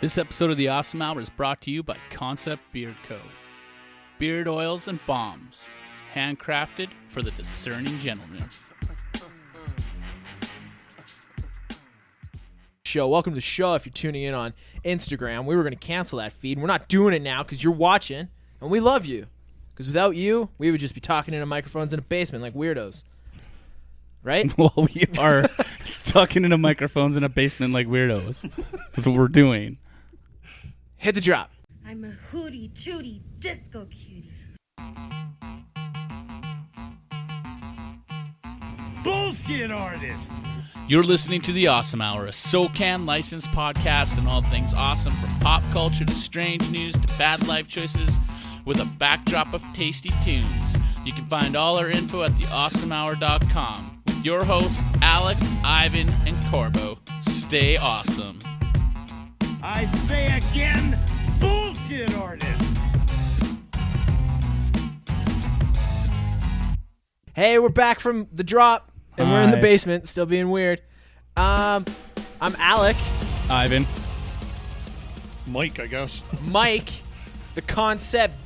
This episode of The Awesome Hour is brought to you by Concept Beard Co. Beard oils and balms, handcrafted for the discerning gentleman. Welcome to the show. If you're tuning in on Instagram, we were going to cancel that feed. We're not doing it now because you're watching, and we love you. Because without you, we would just be talking into microphones in a basement like weirdos. Right? Well, we are talking into microphones in a basement like weirdos. That's what we're doing. Hit the drop. I'm a hootie tootie disco cutie. Bullshit artist. You're listening to The Awesome Hour, a SoCan licensed podcast and all things awesome, from pop culture to strange news to bad life choices, with a backdrop of tasty tunes. You can find all our info at theawesomehour.com with your hosts, Alec, Ivan, and Corbo. Stay awesome. I say again, bullshit artist. Hey, we're back from the drop, and we're in the Hi. basement, still being weird. I'm Alec. Ivan. Mike, I guess. Mike, the Concept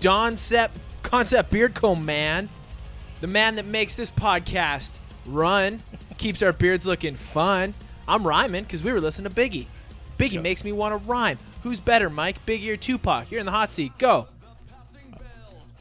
Beard Co. man. The man that makes this podcast run, keeps our beards looking fun. I'm rhyming because we were listening to Biggie. Biggie makes me want to rhyme. Who's better, Mike? Biggie or Tupac? You're in the hot seat. Go.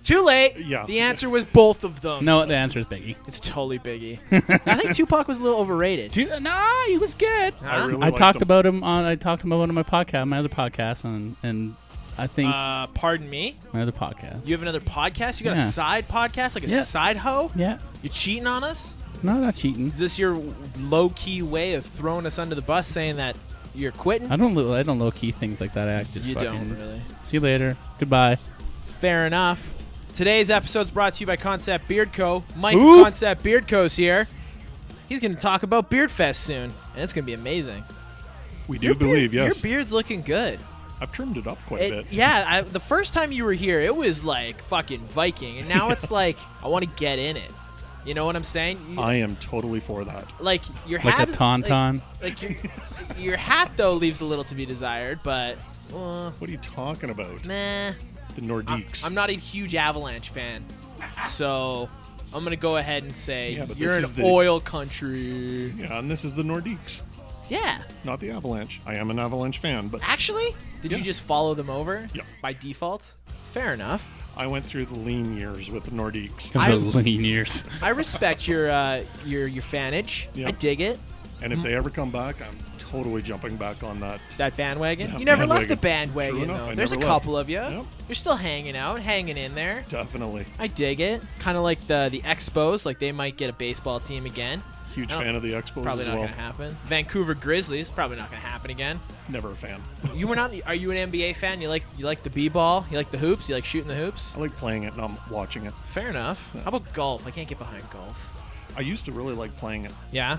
Too late. Yeah. The answer was both of them. No, the answer is Biggie. It's totally Biggie. I think Tupac was a little overrated. Nah, he was good. I really I liked talked him. about him on. I talked about one of my podcasts, my other podcast, and I think Pardon me? my other podcast. You have another podcast? You got Yeah. a side podcast? Like a Yeah. side hoe? Yeah, You cheating on us? no, not cheating. Is this your low-key way of throwing us under the bus, saying that you're quitting? I don't low key things like that. I just You fucking don't, really. see you later. Goodbye. Fair enough. Today's episode is brought to you by Concept Beard Co. Mike Who? of Concept Beard Co.'s here. He's going to talk about Beard Fest soon, and it's going to be amazing. We do believe, yes. Your beard's looking good. I've trimmed it up quite a bit. Yeah, the first time you were here, it was like fucking Viking, and now it's like I want to get in it. You know what I'm saying? I am totally for that. Like your Like hat, a tauntaun. Like your hat though leaves a little to be desired, but What are you talking about? nah. The Nordiques. I'm not a huge Avalanche fan, so I'm gonna go ahead and say Yeah, but you're this an is the- oil country. Yeah, and this is the Nordiques, Yeah, not the Avalanche. I am an Avalanche fan, but actually, did you Yeah. just follow them over? Yep. By default. Fair enough. I went through the lean years with the Nordiques. I- The lean years. I respect your fanage. Yeah. I dig it. And if they ever come back, I'm totally jumping back on that. That bandwagon. Yeah, you never left the bandwagon. bandwagon True enough, though. I There's a never left. couple of you. Yep. You're still hanging out, hanging in there. Definitely. I dig it. Kind of like the Expos. Like they might get a baseball team again. Huge Oh, fan of the Expos Probably as not well. gonna happen. Vancouver Grizzlies. Probably not gonna happen again. Never a fan. You were not. Are you an NBA fan? You like the b-ball? You like the hoops? You like shooting the hoops? I like playing it, not watching it. Fair enough. How about golf? I can't get behind golf. I used to really like playing it. Yeah.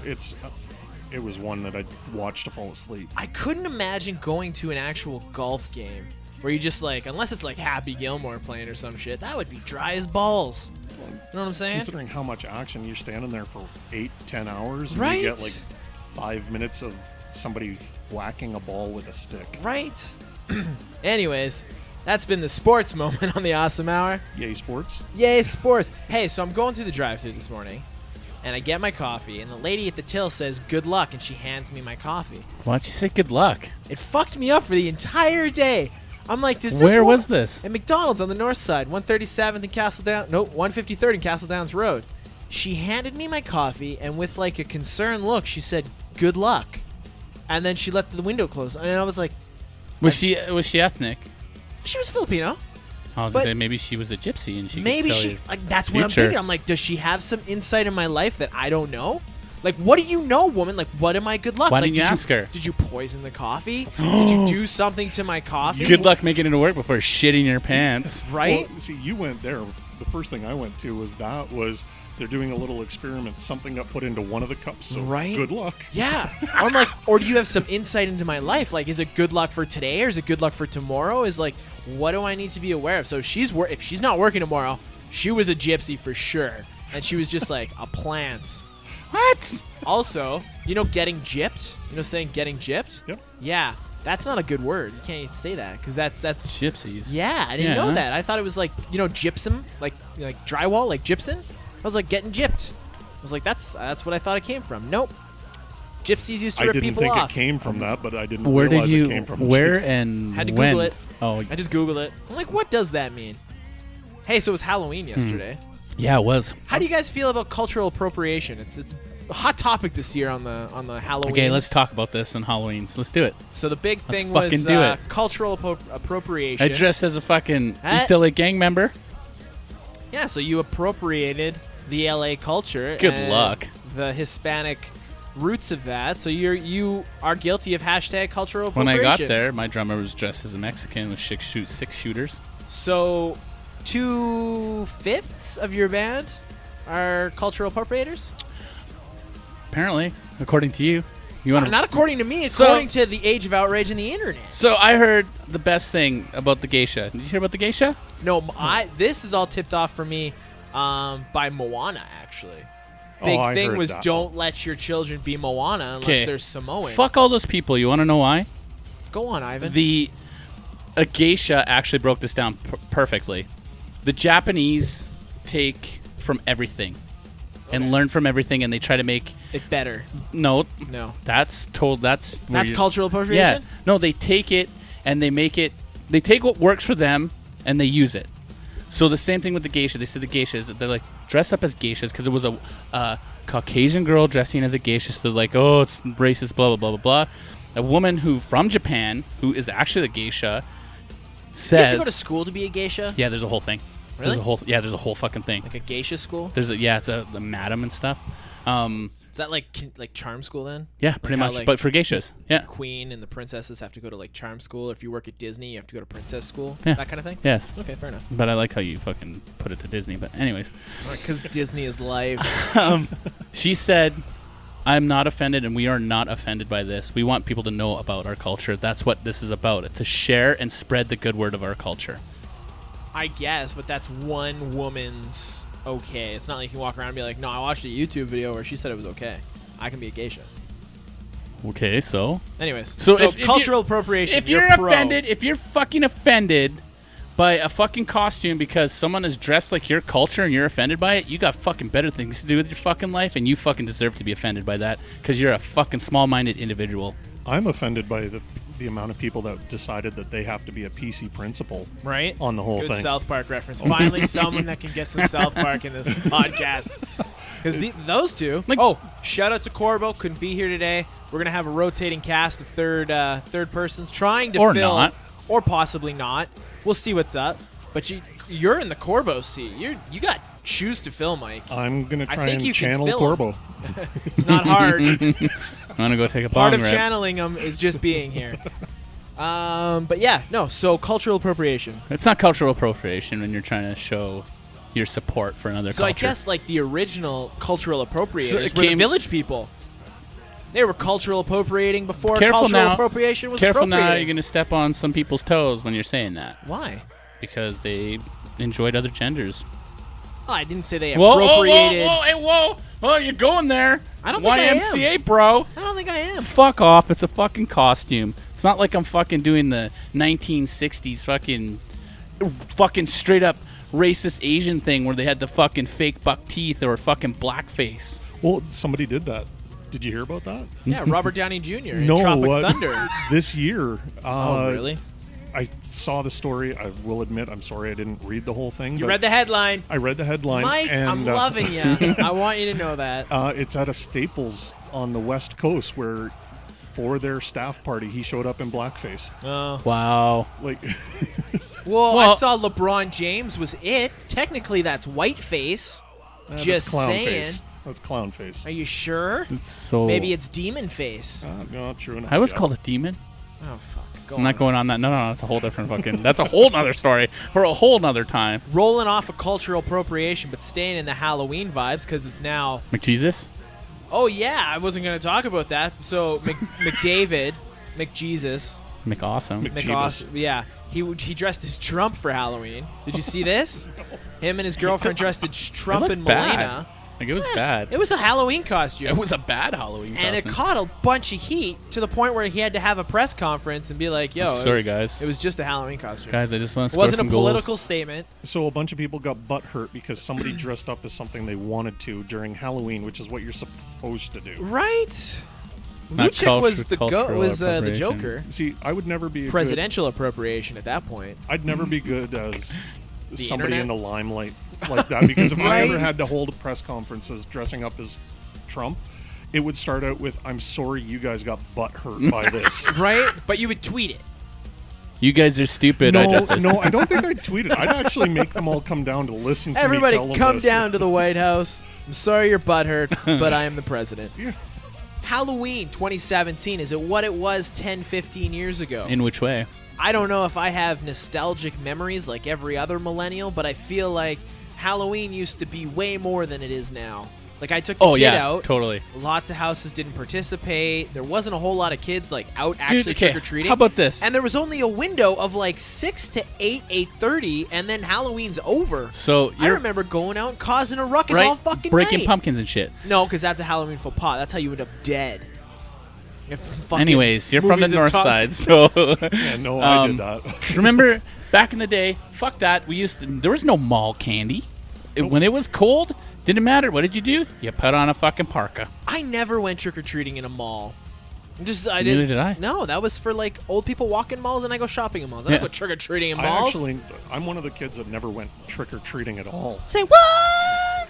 It was one that I'd watch to fall asleep. I couldn't imagine going to an actual golf game where you just like, unless it's like Happy Gilmore playing or some shit, that would be dry as balls. You know what I'm saying? Considering how much action you're standing there for 8-10 hours, and Right. you get like 5 minutes of somebody whacking a ball with a stick. Right. Anyways, that's been the sports moment on the Awesome Hour. Yay, sports! Yay, sports. Hey, so I'm going through the drive-thru this morning, and I get my coffee, and the lady at the till says, "Good luck," and she hands me my coffee. Why'd you say good luck? It fucked me up for the entire day. I'm like, does this Where one- was this? At McDonald's on the north side, 137th and Castle Down. Nope, 153rd and Castle Downs Road. She handed me my coffee, and with like a concerned look, she said, "Good luck," and then she let the window close, and I was like, Was she ethnic? she was Filipino. I was But- gonna say maybe she was a gypsy and she Maybe could tell she, you. like, that's what I'm future. thinking. I'm like, does she have some insight in my life that I don't know? Like, what do you know, woman? Like, what am I good luck? Why like, didn't you ask her? Did you poison the coffee? Did you do something to my coffee? Good luck making it to work before shitting your pants. Right? Well, see, you went there. The first thing I went to was they're doing a little experiment. Something got put into one of the cups. So Right. good luck. Yeah. Or I'm like, or do you have some insight into my life? Like, is it good luck for today or is it good luck for tomorrow? Is like, what do I need to be aware of? So if she's not working tomorrow, she was a gypsy for sure. And she was just like a plant. What? Also, you know getting gypped? You know saying getting gypped? Yep. Yeah. That's not a good word. You can't say that because that's gypsies. Yeah, I didn't know that. I thought it was like gypsum, like drywall, like gypsum. I was like getting gypped. I was like that's what I thought it came from. Nope. Gypsies used to rip people off. I didn't think it came from that, but I didn't Where realize did you? it came from. Where and had to when? Google it. Oh, I just Googled it. I'm like, what does that mean? Hey, so it was Halloween yesterday. yeah, it was. How do you guys feel about cultural appropriation? It's a hot topic this year on the Halloween. Okay, let's talk about this on Halloween. So let's do it. So the big thing Let's was fucking do it. cultural appropriation. I dressed as a fucking East LA gang member. Yeah, so you appropriated the LA culture. Good and luck. The Hispanic roots of that. So you are guilty of hashtag cultural When appropriation. I got there, my drummer was dressed as a Mexican with six shooters. So 2/5 of your band are cultural appropriators? Apparently, according to you. You want Not according to me, So- according to the age of outrage in the internet. So I heard the best thing about the geisha. Did you hear about the geisha? No, this is all tipped off for me by Moana, actually. Big I thing heard was that. don't let your children be Moana unless 'Kay. they're Samoan. Fuck all those people. You want to know why? Go on, Ivan. A geisha actually broke this down perfectly. The Japanese take from everything and learn from everything, and they try to make it better. no. No. That's That's cultural appropriation? Yeah. No, they take it and they make it. They take what works for them and they use it. So the same thing with the geisha. They said the geishas, they're like, dress up as geishas because it was a Caucasian girl dressing as a geisha. So they're like, oh, it's racist, blah, blah, blah, blah, blah. A woman from Japan, who is actually a geisha, says... Do you have to go to school to be a geisha? Yeah, there's a whole thing. Really? There's a whole fucking thing. Like a geisha school? It's the madam and stuff. Is that like charm school then? Yeah, pretty how, much. like, But for geishas, yeah. Queen and the princesses have to go to like charm school. If you work at Disney, you have to go to princess school. Yeah. That kind of thing? Yes. Okay, fair enough. But I like how you fucking put it to Disney. But anyways. Because Disney is live. She said, I'm not offended and we are not offended by this. We want people to know about our culture. That's what this is about. It's to share and spread the good word of our culture. I guess, but that's one woman's okay. It's not like you can walk around and be like, no, I watched a YouTube video where she said it was okay. I can be a geisha. Okay, so? Anyways, So so if cultural appropriation. If you're offended, if you're fucking offended by a fucking costume because someone is dressed like your culture and you're offended by it, you got fucking better things to do with your fucking life, and you fucking deserve to be offended by that because you're a fucking small-minded individual. I'm offended by the amount of people that decided that they have to be a PC principal right on the whole Good thing. South Park reference. Finally, someone that can get some South Park in this podcast. Because those two. Shout out to Corbo. Couldn't be here today. We're gonna have a rotating cast of third persons trying to Or fill, not. or possibly not. We'll see what's up. But you're in the Corbo seat. You got shoes to fill, Mike. I'm gonna try think you and can channel fill 'em. Corbo. It's not hard. I'm gonna go take a Part bong of rip. channeling them is just being here. But yeah, no. So cultural appropriation. It's not cultural appropriation when you're trying to show your support for another So culture. I guess like the original cultural appropriators So it were the came- village people. They were cultural appropriating before Careful cultural now. appropriation was Careful now, appropriating. you're going to step on some people's toes when you're saying that. Why? Because they enjoyed other genders. Oh, I didn't say they Whoa, appropriated. whoa, you're going there. I don't think I am. YMCA, bro. I don't think I am. Fuck off. It's a fucking costume. It's not like I'm fucking doing the 1960s fucking straight up racist Asian thing where they had the fucking fake buck teeth or fucking blackface. Well, somebody did that. Did you hear about that? Yeah, Robert Downey Jr. in No, Tropic Thunder. This year. Oh, really? I saw the story. I will admit, I'm sorry I didn't read the whole thing. You but read the headline. I read the headline. Mike, and, I'm loving you. I want you to know that. It's at a Staples on the West Coast where, for their staff party, he showed up in blackface. Oh. Wow. Like, Well, Well- I saw LeBron James was it. Technically, that's whiteface. that's Just clown saying. face. That's clown face. Are you sure? It's so... Maybe it's demon face. No, true enough. I was yeah. called a demon. Oh, fuck. Go I'm on. not going on that. No, that's a whole different fucking... That's a whole nother story for a whole nother time. Rolling off of cultural appropriation, but staying in the Halloween vibes because it's now. McJesus? Oh yeah, I wasn't going to talk about that. So McDavid, McJesus, McAwesome. McJeebus. yeah, he dressed as Trump for Halloween. Did you see this? Him and his girlfriend dressed as Trump looked and bad. Melania. Like, it was bad. It was a Halloween costume. It was a bad Halloween and costume. it caught a bunch of heat to the point where he had to have a press conference and be like, yo, Sorry, guys. It was just a Halloween costume. Guys, I just want to It score wasn't some a goals. political statement. So a bunch of people got butt hurt because somebody dressed up as something they wanted to during Halloween, which is what you're supposed to do. Right. Not Luchik was the cultural the appropriation. Joker. See, I would never be Presidential appropriation at that point. I'd never be good as somebody internet? in the limelight like that, because if I Right. ever had to hold press conferences dressing up as Trump, it would start out with, "I'm sorry you guys got butt hurt by this." Right? But you would tweet it. You guys are stupid. I just No, I don't think I'd tweet it. I'd actually make them all come down to listen to Everybody me tell them come this. down to the White House. I'm sorry you're butthurt, but I am the president. Yeah. Halloween 2017, is it what it was 10, 15 years ago? In which way? I don't know if I have nostalgic memories like every other millennial, but I feel like Halloween used to be way more than it is now. Like, I took the Oh, kid yeah, out. totally. Lots of houses didn't participate. There wasn't a whole lot of kids like out actually okay, trick-or-treating. how about this? And there was only a window of like 6 to 8, 8:30, and then Halloween's over. So I you're remember going out and causing a ruckus right, all fucking breaking night. pumpkins and shit. No, because that's a Halloween faux pas. That's how you end up dead. If fucking Anyways, you're from the movies and north talk- side, so Yeah, no, I did that. remember back in the day? Fuck that. There was no mall candy. When it was cold, didn't matter. What did you do? You put on a fucking parka. I never went trick-or-treating in a mall. I Neither didn't. did I. No, that was for like old people walk in malls, and I go shopping in malls. I Yeah. don't go trick-or-treating in malls. I'm one of the kids that never went trick-or-treating at all. Say what?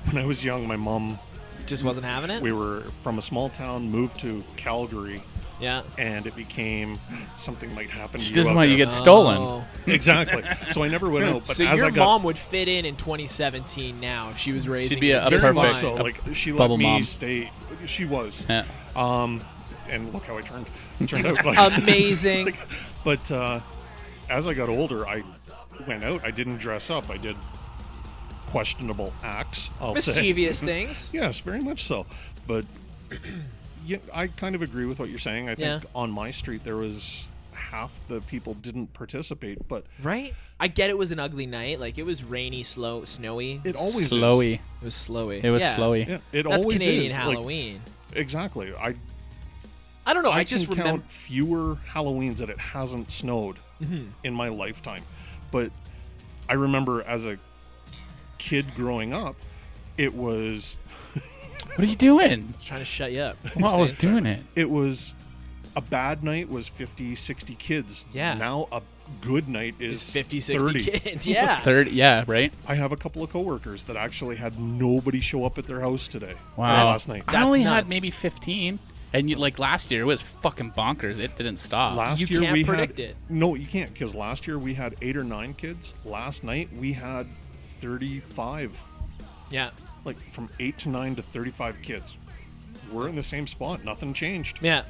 When I was young, my mom, Just wasn't having it. we were from a small town, moved to Calgary, Yeah. and it became something might happen to This you is out why you there. get stolen. Oh. Exactly. So I never went out. But So as your I got, mom would fit in 2017 now if she was raising. be a you just perfect- very fine. so, a like she let bubble me mom. stay. She was. Yeah. And look how I turned out. Like, Amazing. But as I got older, I went out. I didn't dress up. I did questionable acts, I'll say. Mischievous things. Yes, very much so. But yeah, I kind of agree with what you're saying. I think Yeah. on my street there was half the people didn't participate, but Right? I get it was an ugly night. Like, it was rainy, snowy. it always Slowy. It was slowy. It was yeah. slowy. is. Yeah, it That's always Canadian is. Halloween. Like, exactly. I don't know. I I just can remember. count fewer Halloweens that it hasn't snowed in my lifetime. But I remember as a kid growing up, it was What are you doing? Trying to shut you up. Well, I was doing it. a bad night was 50, 60 kids. Yeah. Now a good night is It's 50, 60 30. kids. Yeah. Third, yeah, right? I have a couple of coworkers that actually had nobody show up at their house today. Wow. Last night. I That's only nuts. had maybe 15. And like last year, it was fucking bonkers. It didn't stop. Last You year can't we predict had it. No, you can't, because last year we had 8 or 9 kids. Last night we had 35. Yeah. Like from 8 to 9 to 35 kids. We're in the same spot. Nothing changed. Yeah.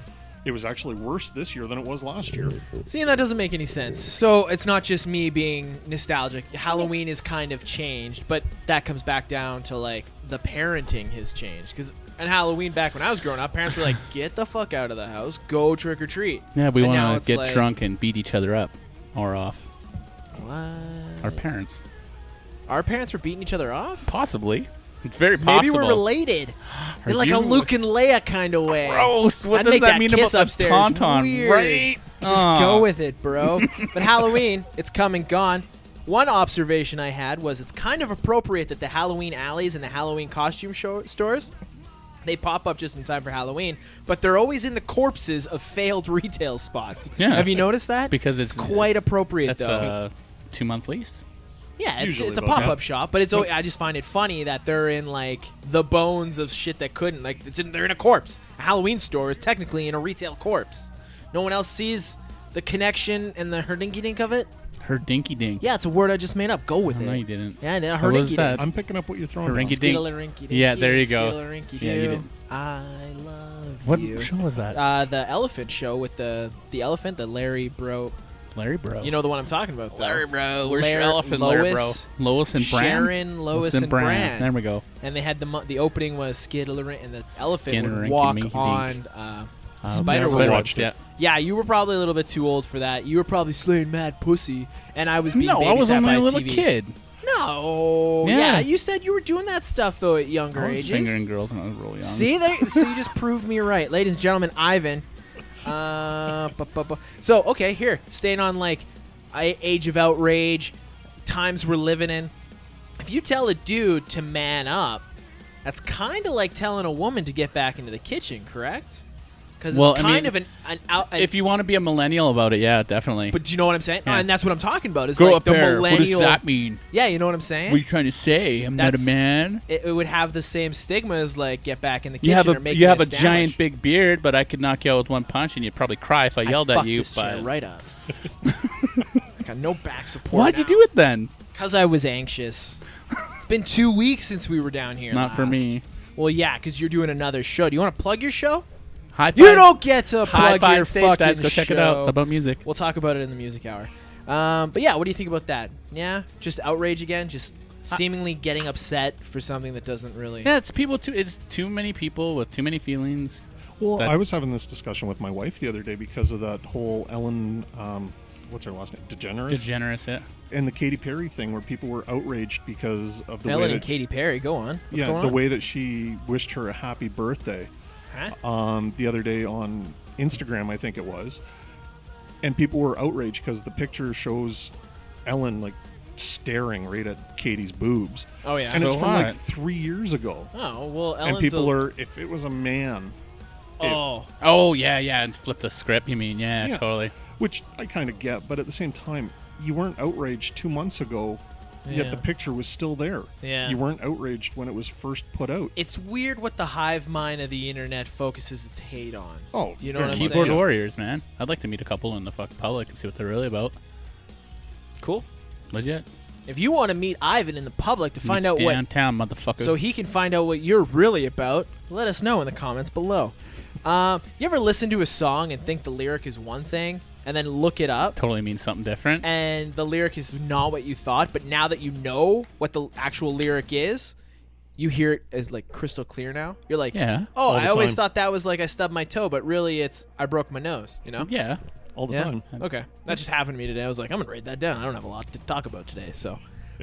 It was actually worse this year than it was last year. See, and that doesn't make any sense. So it's not just me being nostalgic. Halloween is kind of changed, but that comes back down to like the parenting has changed. Because and Halloween back when I was growing up, parents were like, "Get the fuck out of the house, go trick or treat." Yeah, we And now want it's to get like, drunk and beat each other up or off. What? Our parents. Our parents were beating each other off. Possibly. It's very Maybe possible. we're related Are in like a you- Luke and Leia kind of way. Gross. What I'd does make that mean kiss about the upstairs tauntaun? weird. Right? Just go with it, bro. But Halloween, it's come and gone. One observation I had was it's kind of appropriate that the Halloween alleys and the Halloween costume stores, they pop up just in time for Halloween, but they're always in the corpses of failed retail spots. Yeah. Have you noticed that? Because it's quite appropriate, That's though. a 2-month lease. Yeah, Usually it's a about pop-up that. shop, but I just find it funny that they're in like the bones of shit that couldn't. Like they're in a corpse. A Halloween store is technically in a retail corpse. No one else sees the connection and the herdinky-dink of it. Her dinky dink. Yeah, it's a word I just made up. Go with it. No, you didn't. Yeah, no, What was herdinky-dink. that? I'm picking up what you're throwing. Rinky down. dink. Skiddalarynky-dinky, Yeah, there you go. skiddalarynky-doo. Yeah, you did. I love What you. show was that? The elephant show with the elephant, the Larry Bro. Larry Bro. You know the one I'm talking about, though. Bro. Where's Larry- your elephant, Larry Bro? Lois, Lois and Bran? Sharon, Lois, and Bran. There we go. And they had the opening was Skiddalarynky, and the elephant would Skinnarinky walk minky on spider never webs. watched it. Yeah. Yeah, you were probably a little bit too old for that. You were probably slaying mad pussy, and I was being No, I was babysat only by a little TV. kid. No, No. Yeah. You said you were doing that stuff though at younger I was ages. fingering girls when I was real young. See, so you just proved me right, ladies and gentlemen. Ivan. So okay, here, staying on like age of outrage, times we're living in. If you tell a dude to man up, that's kind of like telling a woman to get back into the kitchen, correct? Because it's kind of an if you want to be a millennial about it, yeah, definitely. But do you know what I'm saying? Yeah. And that's what I'm talking about. Is Grow like up the there. What millennial. does that mean? Yeah, you know what I'm saying? What are you trying to say? I'm not a man. It would have the same stigma as like get back in the kitchen You have or make you have a sandwich. giant big beard, but I could knock you out with one punch, and you'd probably cry if I yelled at you. This chair But right up. I got no back support. why'd you do it then? Because I was anxious. It's been 2 weeks since we were down here. Not for last. me. Well, yeah, because you're doing another show. Do you want to plug your show? High five. You don't get to High plug your five stage fucking guys. Go check it out. show. It's about music. We'll talk about it in the music hour. But yeah, what do you think about that? Yeah, just outrage again, just seemingly getting upset for something that doesn't really. Yeah, it's people too. It's too many people with too many feelings. Well, I was having this discussion with my wife the other day because of that whole Ellen, what's her last name? Degenerate, yeah. And the Katy Perry thing where people were outraged because of the Ellen way and that Katy Perry, go on. What's going the on? way that she wished her a happy birthday. Huh? The other day on Instagram, I think it was, and people were outraged because the picture shows Ellen like staring right at Katie's boobs. Oh yeah. And So it's from what? like 3 years ago. Oh well, Ellen's And people are, if it was a man, Oh yeah, and flip the script. You mean? Yeah, totally. which I kind of get, but at the same time, you weren't outraged 2 months ago. Yeah. Yet the picture was still there. Yeah. You weren't outraged when it was first put out. It's weird what the hive mind of the internet focuses its hate on. Oh, you know what I'm saying? Keyboard warriors, man. I'd like to meet a couple in the fucking public and see what they're really about. Cool. Legit. If you want to meet Ivan in the public to find out what, downtown, motherfucker. so he can find out what you're really about, let us know in the comments below. You ever listen to a song and think the lyric is one thing, and then look it up, totally means something different. and the lyric is not what you thought, but now that you know what the actual lyric is, you hear it as like crystal clear now. You're like, Yeah. oh, All the I always time. thought that was like I stubbed my toe, but really it's I broke my nose, you know? Yeah. All the Yeah? time. Okay. That just happened to me today. I was like, I'm going to write that down. I don't have a lot to talk about today, so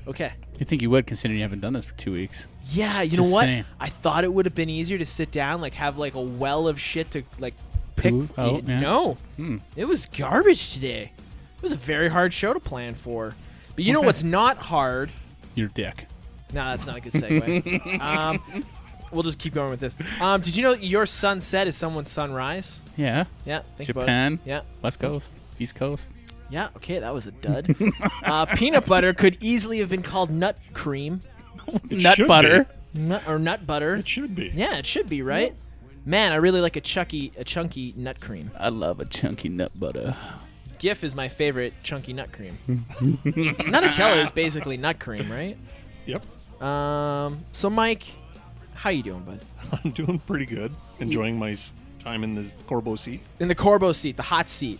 okay. You think you would, considering you haven't done this for 2 weeks? Yeah, you Just know what? saying. I thought it would have been easier to sit down, like have like a well of shit to like pick. Move out, yeah. No, Hmm. it was garbage today. It was a very hard show to plan for. But you know what's not hard? Your dick. No, that's not a good segue. We'll just keep going with this. Did you know your sunset is someone's sunrise? Yeah. Yeah, think Japan. about it. Yeah. West Coast. East Coast. Yeah, okay, that was a dud. Peanut butter could easily have been called nut cream. It Nut should butter. Nut butter. It should be. Yeah, it should be, right? Man, I really like a chunky nut cream. I love a chunky nut butter. Gif is my favorite chunky nut cream. Nutella is basically nut cream, right? Yep. So Mike, how you doing, bud? I'm doing pretty good. Enjoying my time in the Corbo seat. In the Corbo seat, the hot seat,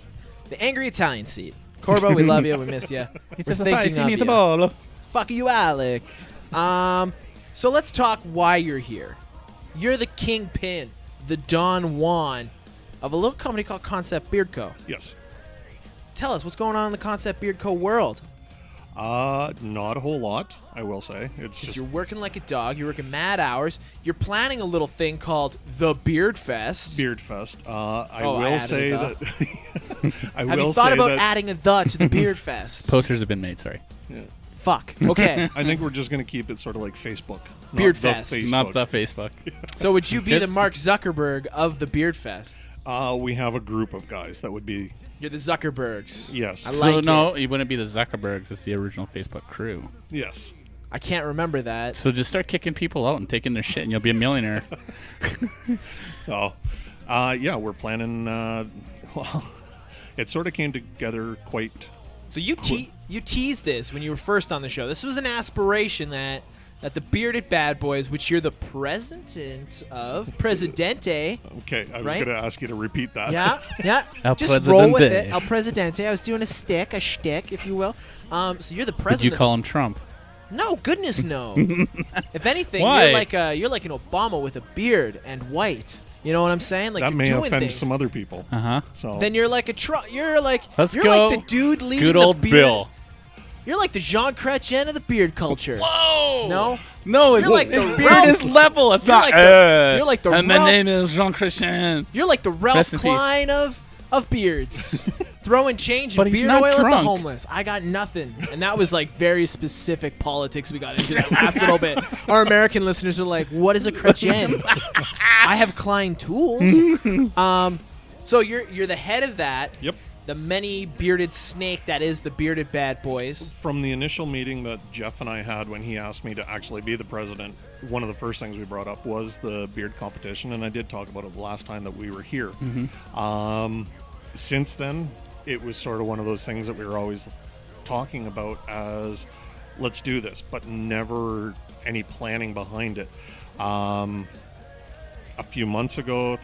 the angry Italian seat. Corbo, we love you. We miss you. We're thinking of you. ball. Fuck you, Alec. So let's talk why you're here. You're the kingpin, the Don Juan of a little company called Concept Beard Co. Yes. Tell us what's going on in the Concept Beard Co. world. Not a whole lot, I will say. It's just You're working like a dog. You're working mad hours. You're planning a little thing called the Beard Fest. Beard Fest. I Oh, I will added say a that. I Have will you thought say about that. adding a the to the Beard Fest? Posters have been made, sorry. Yeah. Fuck. Okay. I think we're just going to keep it sort of like Facebook. not Beard the Fest. Facebook. Not the Facebook. So would you be the It's- Mark Zuckerberg of the Beard Fest? We have a group of guys that would be. You're the Zuckerbergs. Yes. I So like no, it. you wouldn't be the Zuckerbergs. It's the original Facebook crew. Yes. I can't remember that. So just start kicking people out and taking their shit, and you'll be a millionaire. So, yeah, we're planning. Well, it sort of came together quite. So you teased this when you were first on the show. This was an aspiration that the Bearded Bad Boys, which you're the president of, Presidente. Okay, I was Right? going to ask you to repeat that. Yeah. El Just roll with Presidente. it. El Presidente. I was doing a shtick, if you will. So you're the Would president. you call him Trump? No, goodness no. If anything, Why? you're like an Obama with a beard and white. You know what I'm saying? Like That you're may doing offend things. some other people. Uh huh. So Then you're like a Trump. You're like Let's you're go. like the dude leading Good the old beard. Bill. You're like the Jean Chrétien of the beard culture. Whoa! No, it's You're like the the weirdest Ralph- level. It's You're not. like the- you're like the And my Ralph- name is Jean Christian. You're like the Ralph Rest in peace. Klein of beards. Throwing change But and he's beard not oil at the drunk. homeless. I got nothing. And that was like very specific politics we got into that last little bit. Our American listeners are like, what is a Chrétien? I have Klein tools. So you're the head of that. Yep. The many bearded snake that is the bearded bad boys. From the initial meeting that Jeff and I had when he asked me to actually be the president, one of the first things we brought up was the beard competition, and I did talk about it the last time that we were here. Since then, it was sort of one of those things that we were always talking about as, let's do this, but never any planning behind it. A few months ago,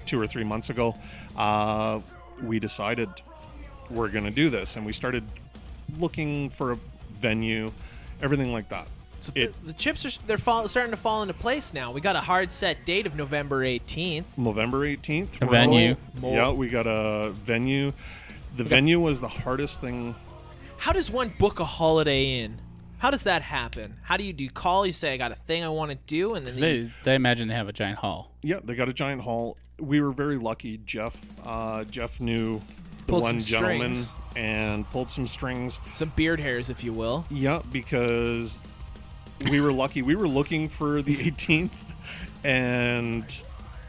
2 or 3 months ago, we decided we're going to do this, and we started looking for a venue, everything like that. So the chips are starting to fall into place now. We got a hard set date of November 18th. November 18th. A venue. Yeah, we got a venue. The venue was the hardest thing. How does one book a Holiday Inn? How does that happen? How do you call? You say, I got a thing I want to do, and then They imagine they have a giant hall. Yeah, they got a giant hall. We were very lucky. Jeff knew the Pulled one some gentleman strings. and pulled some strings. some beard hairs, if you will. Yeah, because we were lucky. We were looking for the 18th, and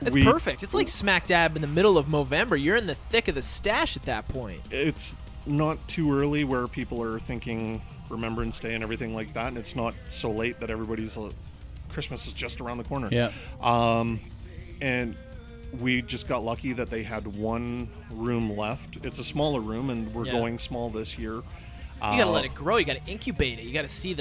It's perfect. It's like smack dab in the middle of November. You're in the thick of the stash at that point. it's not too early where people are thinking Remembrance Day and everything like that, and it's not so late that everybody's Christmas is just around the corner. Yeah. And we just got lucky that they had one room left. It's a smaller room, and we're Yeah. going small this year. You gotta let it grow. You gotta incubate it. You gotta see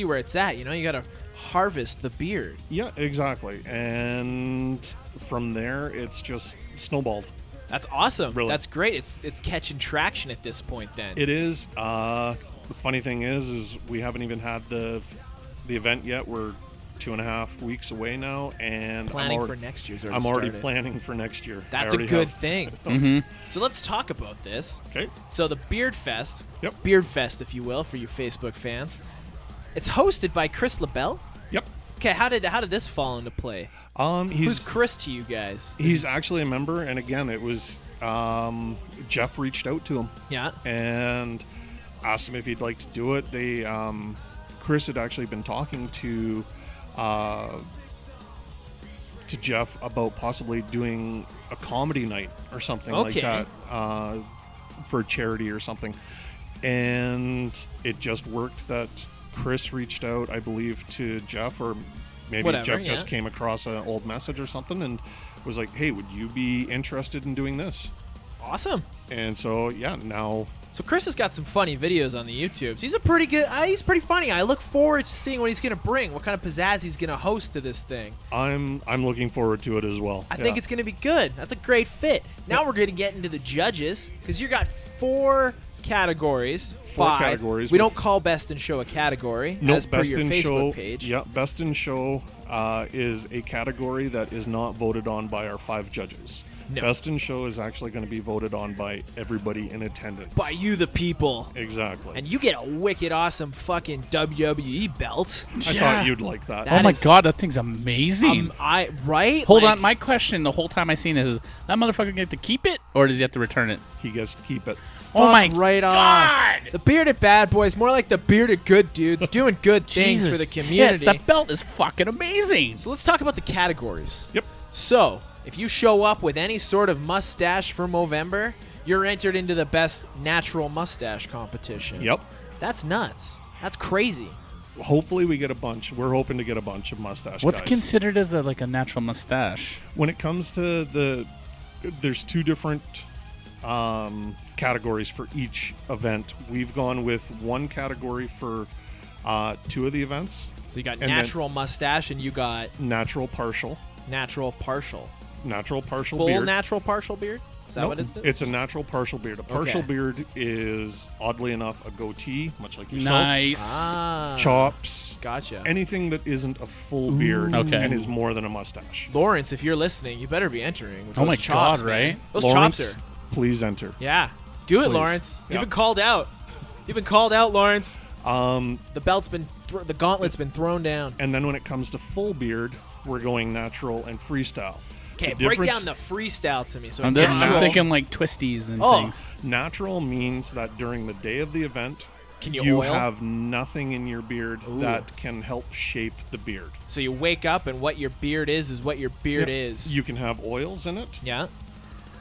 where it's at. You know, you gotta harvest the beard. Yeah, exactly. And from there, it's just snowballed. That's awesome. Really. That's great. It's catching traction at this point. Then It is. The funny thing is we haven't even had the event yet. We're 2.5 weeks away now, and planning for next year's. I'm already planning for next year. That's I a already good have. thing. So let's talk about this. Okay. So the Beard Fest, Yep. Beard Fest, if you will, for you Facebook fans, it's hosted by Chris LaBelle. Yep. Okay, how did this fall into play? Who's He's Chris to you guys? he's actually a member, and again, it was Jeff reached out to him Yeah. and asked him if he'd like to do it. They Chris had actually been talking to Jeff about possibly doing a comedy night or something like Okay. that for charity or something, and it just worked that Chris reached out, I believe, to Jeff, or maybe Whatever, Jeff just yeah. came across an old message or something and was like, hey, would you be interested in doing this? Awesome. And so yeah, now So Chris has got some funny videos on the YouTubes. He's a pretty good. He's pretty funny. I look forward to seeing what he's gonna bring, what kind of pizzazz he's gonna host to this thing. I'm looking forward to it as well. I think it's gonna be good. That's a great fit. Now we're gonna get into the judges because you got 4 categories. 5 categories We with- don't call Best in Show a category no as per best your in Facebook show. page. Yeah, best in show is a category that is not voted on by our 5 judges. No. Best in show is actually going to be voted on by everybody in attendance. By you, the people. Exactly. And you get a wicked awesome fucking WWE belt. I thought you'd like that. That Oh my is- god, that thing's amazing. Right? Hold Like, on, my question the whole time I seen it is that motherfucker get to keep it or does he have to return it? He gets to keep it. Oh my right god! off. The bearded bad boys, more like the bearded good dudes, doing good things for the Jesus community. tits, that belt is fucking amazing. So let's talk about the categories. Yep. So, if you show up with any sort of mustache for Movember, you're entered into the best natural mustache competition. Yep. That's nuts. That's crazy. Hopefully we get a bunch. We're hoping to get a bunch of mustache What's guys. considered as a natural mustache? When it comes to there's 2 different categories for each event. We've gone with one category for 2 of the events. So you got And natural mustache and you got Natural partial. natural partial. Natural partial Full beard. natural partial beard? Is that Nope, what it is? It's a natural partial beard. A partial Okay. beard is, oddly enough, a goatee, much like yourself. Nice. Ah. Chops. Gotcha. Anything that isn't a full beard Okay. and is more than a mustache. Lawrence, if you're listening, you better be entering. With Oh those my chops, God, man. right? Those Lawrence, chops are. please enter. Yeah. Do it, Please. Lawrence. You've Yep. been called out. You've been called out, Lawrence. Um, The gauntlet's been thrown down. and then when it comes to full beard, we're going natural and freestyle. Okay, The break difference- down the freestyle to me. So I'm natural- thinking like twisties and Oh. things. Natural means that during the day of the event, Can you oil? have nothing in your beard Ooh. that can help shape the beard. So you wake up and what your beard is what your beard Yep. is. You can have oils in it, Yeah.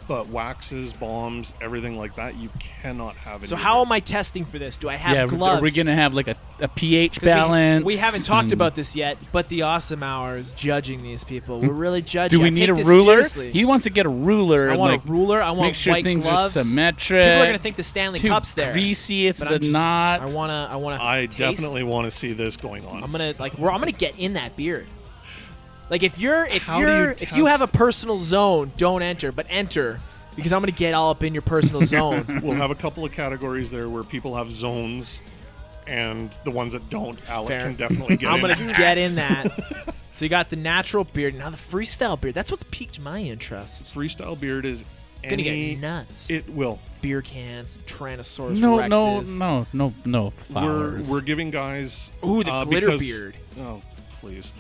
but waxes, balms, everything like that, you cannot have in So your how beard. am I testing for this? Do I have Yeah, gloves? are we gonna have like a pH 'Cause balance? We haven't talked and- about this yet, but the Awesome Hour is judging these people. We're really judging. Do we I need take a this ruler? seriously. He wants to get a ruler. I and, want like, a ruler. I want make sure white things gloves. are symmetric. People are gonna think the Stanley too Cup's there. greasy. It's But the I'm just- not. I wanna. I taste. definitely want to see this going on. I'm gonna get in that beard. Like if you test- have a personal zone, don't enter, but enter because I'm gonna get all up in your personal zone. We'll have a couple of categories there where people have zones, and the ones that don't, Alec Fair. can definitely get I'm into. gonna get in that. So you got the natural beard, now the freestyle beard. That's what's piqued my interest. Freestyle beard is Gonna any. get nuts. It will. Beer cans, Tyrannosaurus no, Rexes. no flowers. We're giving guys. Ooh, the glitter because- beard. Oh, please.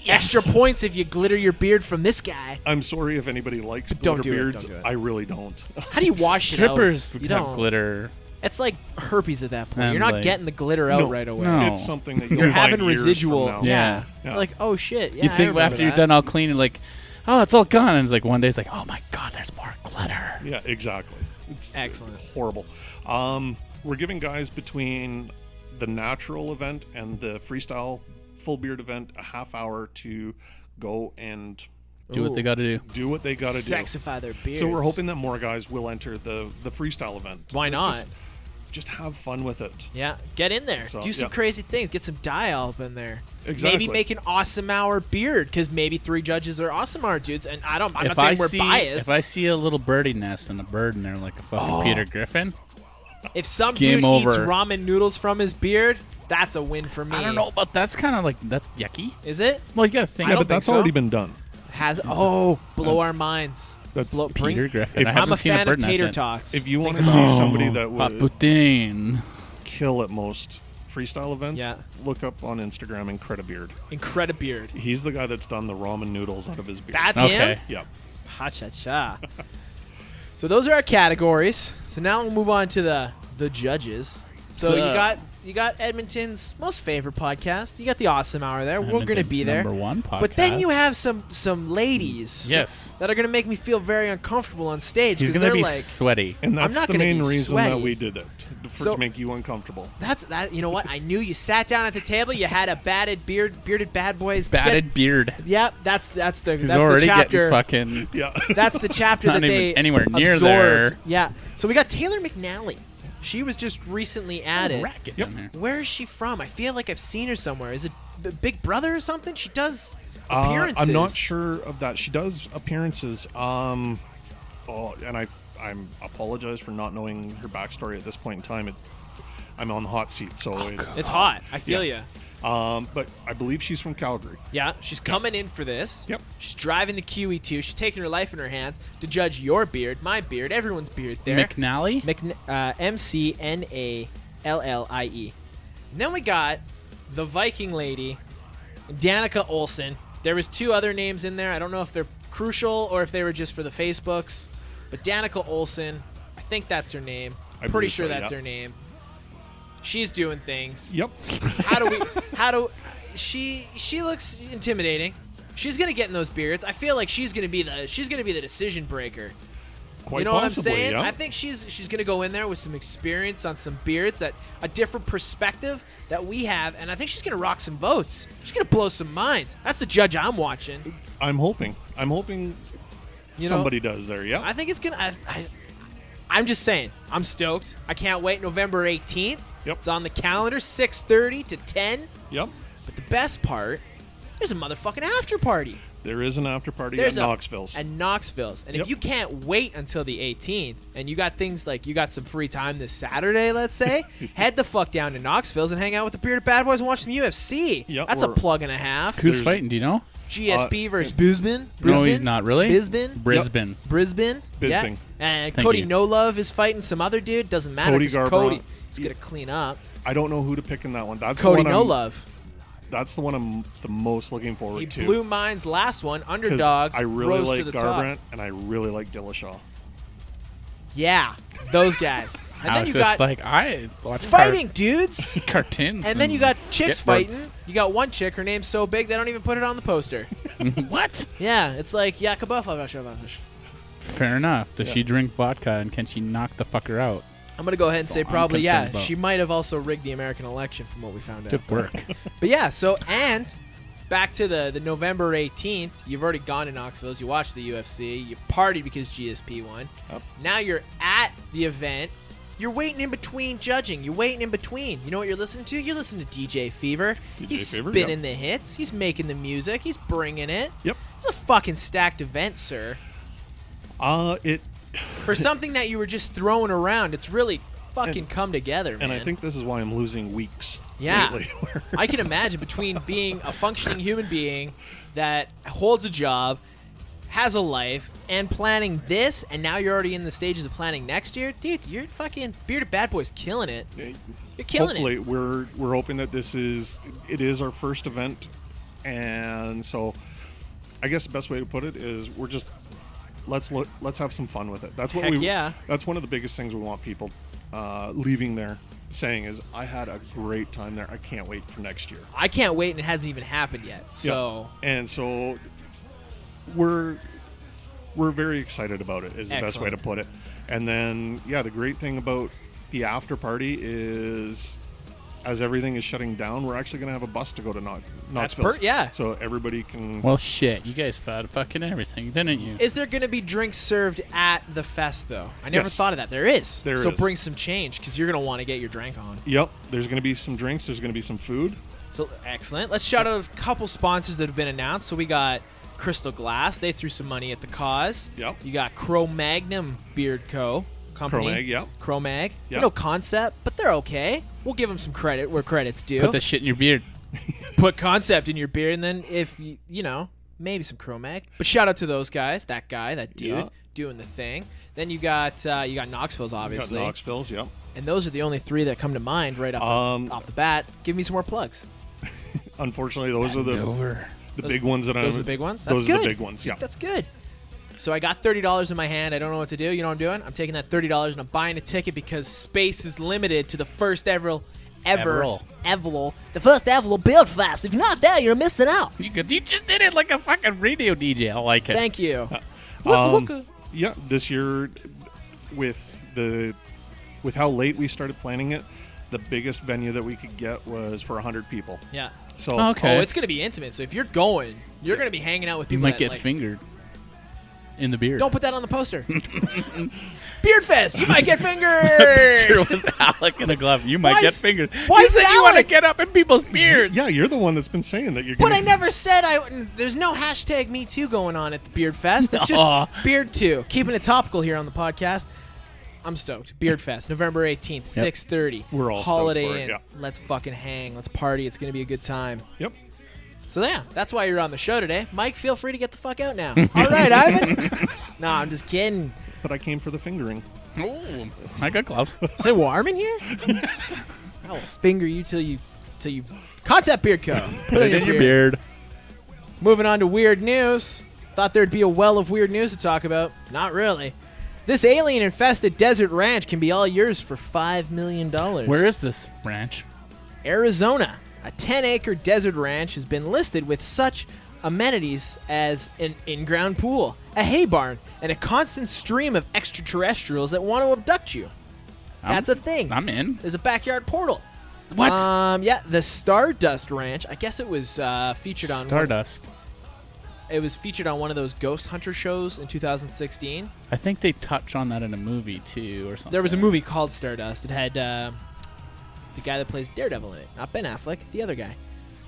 Extra points if you glitter your beard from this guy. I'm sorry if anybody likes Don't glitter do it, beards. don't do it. I really don't. How do you wash it Strippers out? would You have don't. glitter. It's like herpes at that point. And You're not like- getting the glitter out No. right away. No. It's something that you'll You're find having years from residual. now. Yeah. You're Yeah. like, oh shit. Yeah, You I think remember after you're that. done all cleaning, like, oh, it's all gone, and it's like one day it's like, oh my god, there's more glitter. Yeah, exactly. It's Excellent. horrible. We're giving guys between the natural event and the freestyle full beard event a half hour to go and Do what they Ooh. got to do. do what they got to do. Sexify their beards. So we're hoping that more guys will enter the freestyle event. Why not? Just have fun with it. Yeah, get in there. So, Do some yeah. crazy things. Get some dial up in there. Exactly. Maybe make an Awesome Hour beard because maybe 3 judges are Awesome Hour dudes, and I'm not If saying I we're see, biased. if I see a little birdie nest and a bird in there like a fucking Peter Griffin, If some Game dude eats over. ramen noodles from his beard, that's a win for me. I don't know, but that's kind of like that's yucky. Is it? Well, you got to think. I Yeah, don't but think that's so. already been done. Blow That's- our minds. That's Blow, Peter Griffin. If- I I'm haven't a seen fan a of bird nest tater yet. tots. If you want to see somebody that Hot would poutine. kill at most freestyle events, Yeah. look up on Instagram Incredibeard. Incredibeard. He's the guy that's done the ramen noodles out of his beard. That's Okay. him? Yep. Ha cha cha. So those are our categories. So now we'll move on to the judges. So you got Edmonton's most favorite podcast. You got the Awesome Hour there. We're gonna Edmonton's be there. Number one podcast. But then you have some ladies. Yes. That are gonna make me feel very uncomfortable on stage. He's 'cause gonna they're be like, sweaty. And that's not the gonna main be reason sweaty. that we did it, So- to make you uncomfortable. that's that. You know what? I knew you sat down at the table. You had a bearded bad boys. Batted beard. Yep. That's the He's that's already the chapter. getting fucking. Yeah. That's the chapter Not that even they anywhere near absorbed. there. Yeah. So we got Taylor McNally. She was just recently added. Racket Yep. down there. Where is she from? I feel like I've seen her somewhere. Is it Big Brother or something? She does appearances. I'm not sure of that. She does appearances. And I'm apologize for not knowing her backstory at this point in time. I'm on the hot seat, so It's hot. I feel Yeah. you. but I believe she's from Calgary. Yeah, she's coming in for this. Yep. She's driving the QE2. She's taking her life in her hands to judge your beard, my beard, everyone's beard there. McNally? McNallie. And then we got the Viking lady, Danica Olson. There was 2 other names in there. I don't know if they're crucial or if they were just for the Facebooks. But Danica Olson, I think that's her name. I Pretty believe sure so, that's yeah. her name. She's doing things. Yep. She looks intimidating. She's gonna get in those beards. I feel like she's gonna be the decision breaker. Quite You know possibly, what I'm saying? yeah. I think she's gonna go in there with some experience on some beards, that a different perspective that we have, and I think she's gonna rock some votes. She's gonna blow some minds. That's the judge I'm watching. I'm hoping You know, somebody does there. Yeah. I think it's gonna. I'm just saying. I'm stoked. I can't wait. November 18th. Yep. It's on the calendar. 6:30 to 10. Yep. But the best part, there's a motherfucking after party. There is an after party There's at a- Knoxville's. At Knoxville's. And Yep. if you can't wait until the 18th and you got things like you got some free time this Saturday, let's say, head the fuck down to Knoxville's and hang out with the Bearded Bad Boys and watch some UFC. Yep, That's a or- plug and a half. Who's There's- fighting? Do you know? GSP versus Brisbane. No, he's not really. Brisbane. Brisbane. Yeah. Bisbing. And Thank Cody you. No Love is fighting some other dude. Doesn't matter. Cody 'cause Garbrandt. Cody is gonna clean up. I don't know who to pick in that one. That's Cody the one No I'm, Love. That's the one I'm the most looking forward He to. blew mine's last one. 'Cause Underdog. I really rose to like the top. Garbrandt and I really like Dillashaw. Yeah, those guys. And then Alex you is got like, I watch fighting dudes. cartoons. And then you got chicks sketchbooks. fighting. You got one chick. Her name's so big they don't even put it on the poster. What? Yeah, it's like Yakabuff. Fair enough. Does she drink vodka and can she knock the fucker out? I'm gonna go ahead and say I'm probably concerned yeah. about. She might have also rigged the American election from what we found out. Good work. But yeah, so and back to the November 18th. You've already gone to Knoxville. You watched the UFC. You partied because GSP won. Yep. Now you're at the event. You're waiting in between judging. You're waiting in between. You know what you're listening to? You're listening to DJ Fever. He's Fever, spinning yep. the hits. He's making the music. He's bringing it. Yep. It's a fucking stacked event, sir. It For something that you were just throwing around, it's really fucking come together, man. and I think this is why I'm losing weeks. Yeah. Lately. I can imagine between being a functioning human being that holds a job, has a life, and planning this, and now you're already in the stages of planning next year, dude. You're fucking Bearded Bad Boy's killing it. You're killing Hopefully, it. we're hoping that it is our first event, and so I guess the best way to put it is we're just let's have some fun with it. That's what Heck yeah. That's one of the biggest things we want people leaving there saying is I had a great time there. I can't wait for next year. I can't wait, and it hasn't even happened yet. So Yeah. And so we're very excited about it is the best way to put it. And then the great thing about the after party is as everything is shutting down, we're actually going to have a bus to go to Knoxville. yeah. So everybody can Well, shit. You guys thought of fucking everything, didn't you? is there going to be drinks served at the fest, though? I never Yes. thought of that. There is. There so is. bring some change because you're going to want to get your drink on. Yep, there's going to be some drinks, there's going to be some food. So excellent. Let's shout out a couple sponsors that have been announced. So we got Crystal Glass. They threw some money at the cause. Yep. You got Cro-Magnum Beard Co. Company. Cro-Mag, yep. Cro-Mag. Yep. No concept, but they're okay. We'll give them some credit where credit's due. Put the shit in your beard. Put concept in your beard, and then if you know, maybe some Cro-Mag. But shout out to those guys, that guy, that dude, Yeah. doing the thing. Then you got Knoxville's, We got obviously, Knoxville's, yep. and those are the only three that come to mind right off the bat. Give me some more plugs. Unfortunately, those are the big ones that Those are the big ones. That's those good. are the big ones, yeah. That's good. So I got $30 in my hand. I don't know what to do. You know what I'm doing? I'm taking that $30 and I'm buying a ticket because space is limited to the first ever the first ever Build Fest. If you're not there, you're missing out. You just did it like a fucking radio DJ. I like it. Thank you. Wooka. Yeah, this year with how late we started planning it, the biggest venue that we could get was for 100 people. Yeah. So Okay. Oh, it's gonna be intimate. So if you're going, you're gonna be hanging out with You people. might that, get like, fingered in the beard. Don't put that on the poster. Beard Fest. You might get fingered. with Alec in a glove. You might Why get is- fingered. why you is said it you want to Alec? get up in people's beards. yeah, you're the one that's been saying that you're But gonna I never said there's no hashtag Me Too going on at the Beard Fest. It's Aw. just Beard 2. Keeping it topical here on the podcast. I'm stoked. Beard Fest, November 18th, 6:30. We're all stoked Holiday for it, Inn. yeah. Let's fucking hang. Let's party. It's going to be a good time. Yep. So yeah, that's why you're on the show today. Mike, feel free to get the fuck out now. All right, Ivan. No, I'm just kidding. But I came for the fingering. Ooh, I got gloves. Is it warm in here? I'll finger you till you Concept Beard Co. Put it in your beard. Moving on to weird news. Thought there'd be a well of weird news to talk about. Not really. This alien-infested desert ranch can be all yours for $5 million. Where is this ranch? Arizona. A 10-acre desert ranch has been listed with such amenities as an in-ground pool, a hay barn, and a constant stream of extraterrestrials that want to abduct you. That's a thing. I'm in. There's a backyard portal. What? Yeah, the Stardust Ranch. I guess it was featured on Stardust. It was featured on one of those ghost hunter shows in 2016. I think they touch on that in a movie too, or something. There was a movie called Stardust. It had the guy that plays Daredevil in it, not Ben Affleck, the other guy.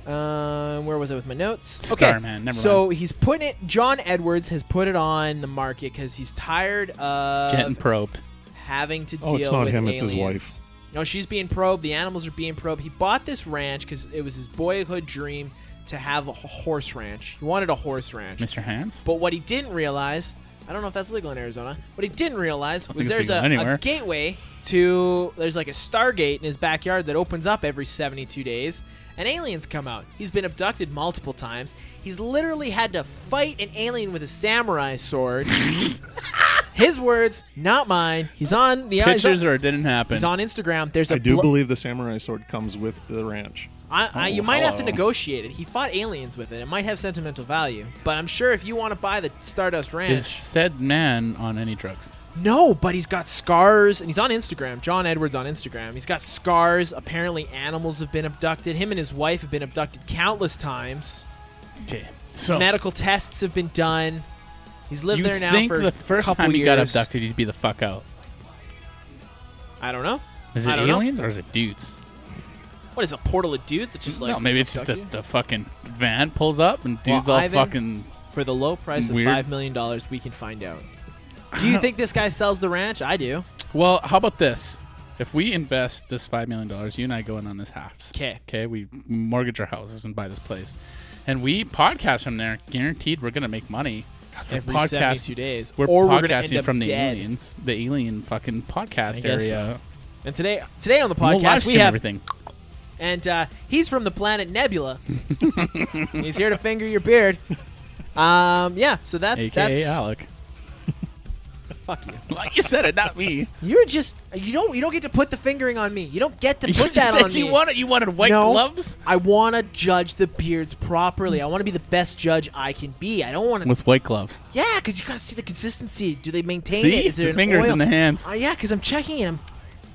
Where was I with my notes? Okay, Starman, never so mind. he's putting it. John Edwards has put it on the market because he's tired of Getting probed. having to deal Oh, it's not with him, it's aliens. his wife. No, she's being probed. The animals are being probed. He bought this ranch because it was his boyhood dream to have a horse ranch. He wanted a horse ranch. Mr. Hands? But what he didn't realize, I don't know if that's legal in Arizona, what he didn't realize was think it's there's legal a anywhere. gateway to, there's like a Stargate in his backyard that opens up every 72 days, and aliens come out. He's been abducted multiple times. He's literally had to fight an alien with a samurai sword. His words, not mine. He's on the Pictures or it didn't happen? He's on Instagram. There's a I do believe the samurai sword comes with the ranch. you might have to hello. negotiate it. He fought aliens with it. It might have sentimental value. But I'm sure if you want to buy the Stardust Ranch. Is said man on any drugs? No, but he's got scars. And he's on Instagram. John Edwards on Instagram. He's got scars. Apparently animals have been abducted. Him and his wife have been abducted countless times. Okay. So Medical tests have been done. He's lived you there now think for the first a couple time he years. got abducted, he'd be the fuck out? I don't know. Is it I don't know. aliens or is it dudes? What is a portal of dudes? It's just like no, maybe it's just abduct the you? fucking van pulls up and Well, dudes all Ivan, fucking. For the low price of Weird. $5 million, we can find out. Do you think this guy sells the ranch? I do. Well, how about this? If we invest this $5 million, you and I go in on this halves. 'Kay. Okay, we mortgage our houses and buy this place, and we podcast from there. Guaranteed, we're gonna make money. God, Every 72 days. We're or we're gonna end podcasting up from the dead. aliens, the alien fucking podcast I guess area. And today on the We'll live podcast, we stream have everything. And he's from the planet Nebula. He's here to finger your beard. Yeah, so that's AKA Alec. fuck you. Well, you said it, not me. You're just you don't get to put the fingering on me. You don't get to You put that said on me. you wanted white No. gloves I want to judge the beards properly. I want to be the best judge I can be. I don't want to. with white gloves. Yeah, because you got to see the consistency. Do they maintain See, it? Is there the an fingers oil? in the hands. Yeah, because I'm checking it.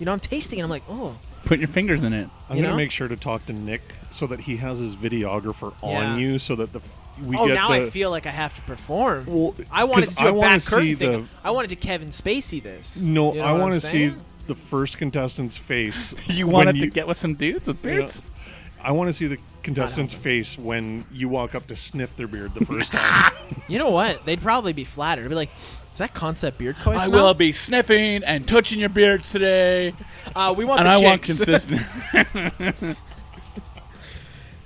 I'm tasting it. I'm like, oh. Put your fingers in it. I'm You going to know? make sure to talk to Nick so that he has his videographer Yeah. on you so that we Oh, get now the... I feel like I have to perform. Well, I wanted to 'cause do I a wanna back curtain see thing. the- I wanted to Kevin Spacey this. No, You know I what want I'm to see saying? the first contestant's face. You when wanted to get with some dudes with you know, beards? I want to see the contestant's face when you walk up to sniff their beard the first time. You know what? They'd probably be flattered. They'd be like, is that Concept Beard Co. I will be sniffing and touching your beards today, We want and the I want chicks. consistent.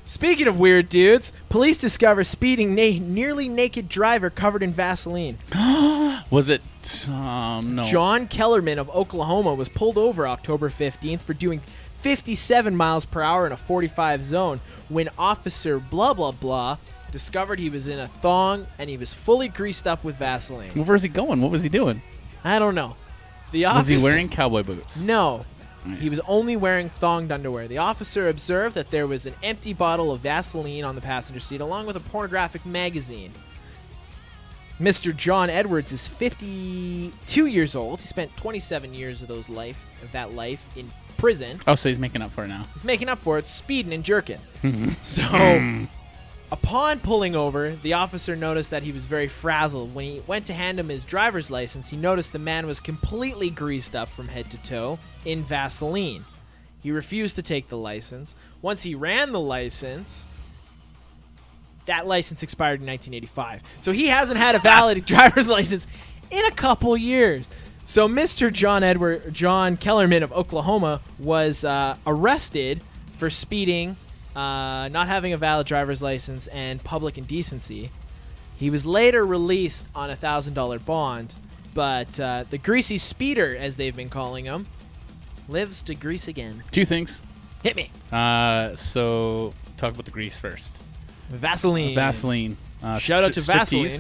Speaking of weird dudes, police discover speeding nearly naked driver covered in Vaseline. Was it? No. John Kellerman of Oklahoma was pulled over October 15th for doing 57 miles per hour in a 45 zone when officer blah blah blah discovered he was in a thong and he was fully greased up with Vaseline. Well, where's he going? What was he doing? I don't know. The Was officer he wearing cowboy boots? No. He was only wearing thonged underwear. The officer observed that there was an empty bottle of Vaseline on the passenger seat along with a pornographic magazine. Mr. John Edwards is 52 years old. He spent 27 years of that life in prison. Oh, so he's making up for it now. He's making up for it, speeding and jerking. So, upon pulling over, the officer noticed that he was very frazzled. When he went to hand him his driver's license, he noticed the man was completely greased up from head to toe in Vaseline. He refused to take the license. Once he ran the license, that license expired in 1985. So he hasn't had a valid driver's license in a couple years. So Mr. John Kellerman of Oklahoma was arrested for speeding, not having a valid driver's license, and public indecency. He was later released on a $1,000 bond, but the greasy speeder, as they've been calling him, lives to grease again. Two things. Hit me. So talk about the grease first. Vaseline. Vaseline. Shout out to Vaseline.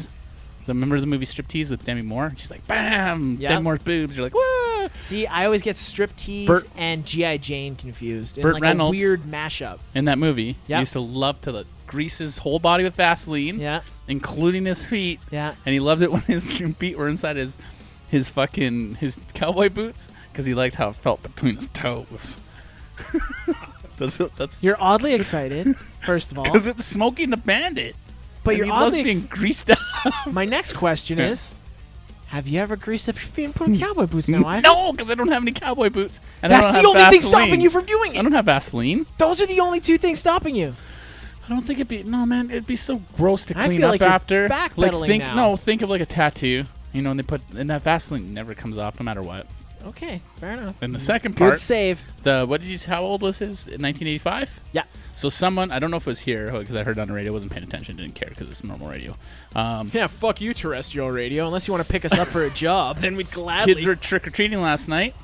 Remember the movie Striptease with Demi Moore? She's like, bam! Yeah. Demi Moore's boobs. You're like, whoa! See, I always get Striptease Burt- and G.I. Jane confused. In Burt like Reynolds. a weird mashup. In that movie, Yeah. he used to love to grease his whole body with Vaseline, Yeah. including his feet. Yeah. And he loved it when his feet were inside his cowboy boots because he liked how it felt between his toes. That's You're oddly excited, first of all. because it's Smokey the Bandit. But And you're he loves oddly being greased up. My next question is, have you ever greased up your feet and put on cowboy boots now? Ivan? No, because I don't have any cowboy boots. And I That's don't the have only thing Vaseline. stopping you from doing I it. don't have Vaseline. Those are the only two things stopping you. I don't think it'd be. No, man, it'd be so gross to I clean feel up like you're after. backpedaling think now. No, think of like a tattoo. You know, and that Vaseline never comes off no matter what. Okay, fair enough. And the second Good part, save. how old was his? 1985? Yeah. So someone, I don't know if it was here, because I heard it on the radio, wasn't paying attention, didn't care because it's normal radio. Yeah, fuck you, terrestrial radio. Unless you want to pick us up for a job, then we'd gladly. Kids were trick-or-treating last night.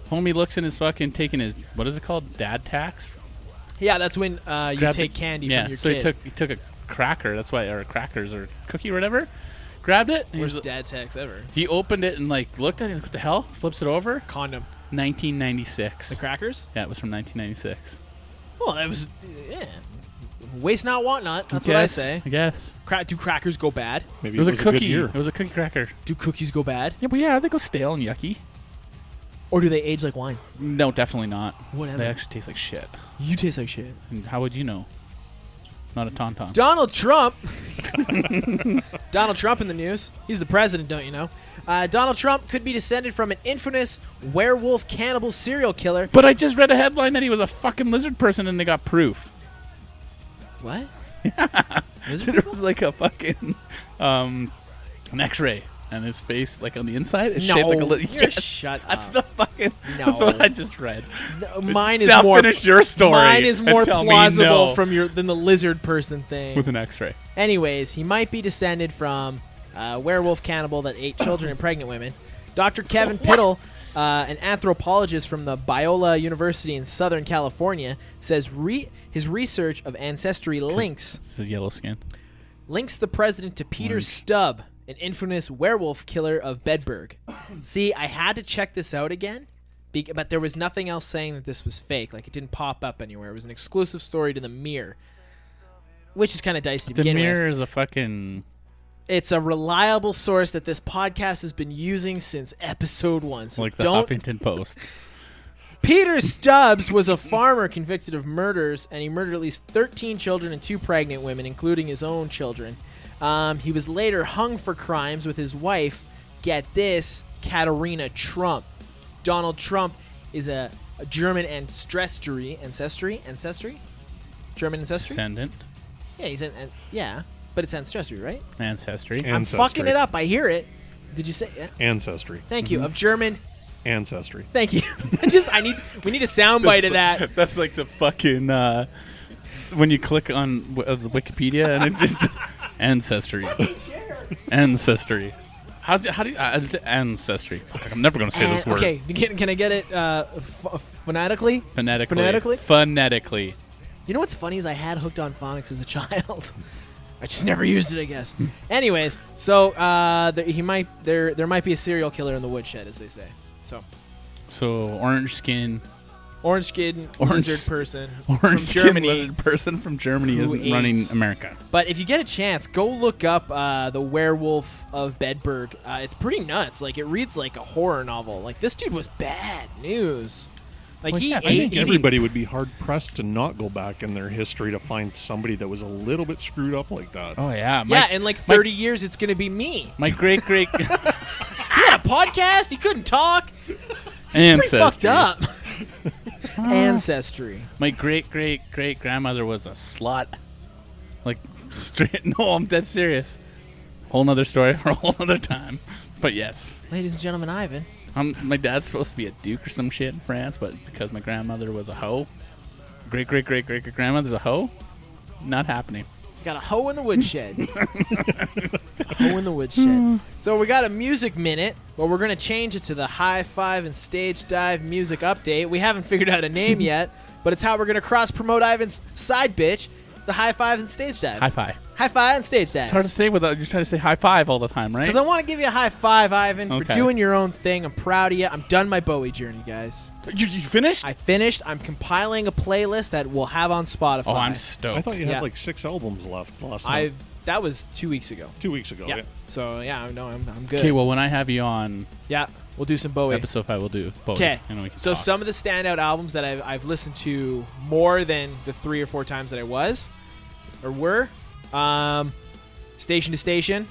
Homie looks in his fucking, taking his, what is it called? Dad tax? Yeah, that's when you Grabs take candy yeah, from your so kid. he took a cracker, that's why, or crackers or cookie or whatever, grabbed it. And Worst dad tax ever. he opened it and like looked at it, he's like, what the hell? Flips it over. Condom. 1996. The crackers? Yeah, it was from 1996. Well, that was, yeah. Waste not, want not. That's what I say. I guess. Do crackers go bad? Maybe It was a good cookie. year. It was a cookie cracker. Do cookies go bad? Yeah, but yeah, they go stale and yucky. Or do they age like wine? No, definitely not. Whatever. They actually taste like shit. You taste like shit. And how would you know? Not a tauntaun. Donald Trump. Donald Trump in the news. He's the president, don't you know? Donald Trump could be descended from an infamous werewolf cannibal serial killer. But I just read a headline that he was a fucking lizard person and they got proof. What? There was like a fucking an X-ray and his face, like on the inside, is shaped like a lizard. You're shut That's up. the fucking. No. That's what I just read. Mine is now more. finish your story. Mine is more and tell me plausible no. from than the lizard person thing. With an X-ray. Anyways, he might be descended from a werewolf cannibal that ate children and pregnant women. Dr. Kevin Pittle, an anthropologist from the Biola University in Southern California, says his research of ancestry links This is yellow skin. the president to Peter Stubb, an infamous werewolf killer of Bedburg. See, I had to check this out again, but there was nothing else saying that this was fake. Like, it didn't pop up anywhere. It was an exclusive story to the Mirror, which is kind of dicey to The begin Mirror with. is a fucking. It's a reliable source that this podcast has been using since episode 1. So Like the don't. Huffington Post. Peter Stubbs was a farmer convicted of murders, and he murdered at least 13 children and 2 pregnant women, including his own children. He was later hung for crimes with his wife, get this, Katerina Trump. Donald Trump is a German ancestry? German ancestry? Descendant. Yeah, yeah, but it's ancestry, right? Ancestry. I'm fucking it up. I hear it. Did you say yeah? Ancestry. Thank you. Of German. Ancestry. Thank you. We need a soundbite of that. That's like the fucking when you click on the Wikipedia and it just ancestry. Ancestry. How do you ancestry? Fuck, I'm never gonna say this word. Okay, can I get it phonetically? Phonetically. Phonetically. You know what's funny is I had Hooked on Phonics as a child. I just never used it, I guess. Anyways, so there might be a serial killer in the woodshed, as they say. So orange skin lizard person Orange from skin Germany. lizard person from Germany is Who running eats. America. But if you get a chance, go look up the Werewolf of Bedburg. It's pretty nuts. Like, it reads like a horror novel. Like, this dude was bad news. Like, Well, he yeah, ate. I think he- everybody would be hard pressed to not go back in their history to find somebody that was a little bit screwed up like that. Oh yeah. Yeah, in like 30 years, it's gonna be me. My great He had a podcast. He couldn't talk. ancestry. Pretty fucked up. Ancestry. My great grandmother was a slut. Like straight. No, I'm dead serious. Whole nother story for a whole nother time. But yes. Ladies and gentlemen, Ivan. My dad's supposed to be a duke or some shit in France, but because my grandmother was a hoe, great grandmother's a hoe, not happening. Got a hoe in the woodshed. A hoe in the woodshed. So we got a music minute. Well, we're going to change it to the High Five and Stage Dive music update. We haven't figured out a name yet, but it's how we're going to cross-promote Ivan's side bitch, the High Fives and Stage Dives. High five. High Five and Stage Dives. It's hard to say without just trying to say high five all the time, right? Because I want to give you a high five, Ivan, for Okay. doing your own thing. I'm proud of you. I'm done my Bowie journey, guys. You finished? I finished. I'm compiling a playlist that we'll have on Spotify. Oh, I'm stoked. I thought you Yeah. had like 6 albums left last time. That was 2 weeks ago. 2 weeks ago. Yeah. So yeah, no, I'm good. Okay, well, when I have you on Yeah, we'll do some Bowie. episode 5, we'll do Bowie. Okay. And then we can So talk. some of the standout albums that I've listened to more than the 3 or 4 times that I were Station to Station,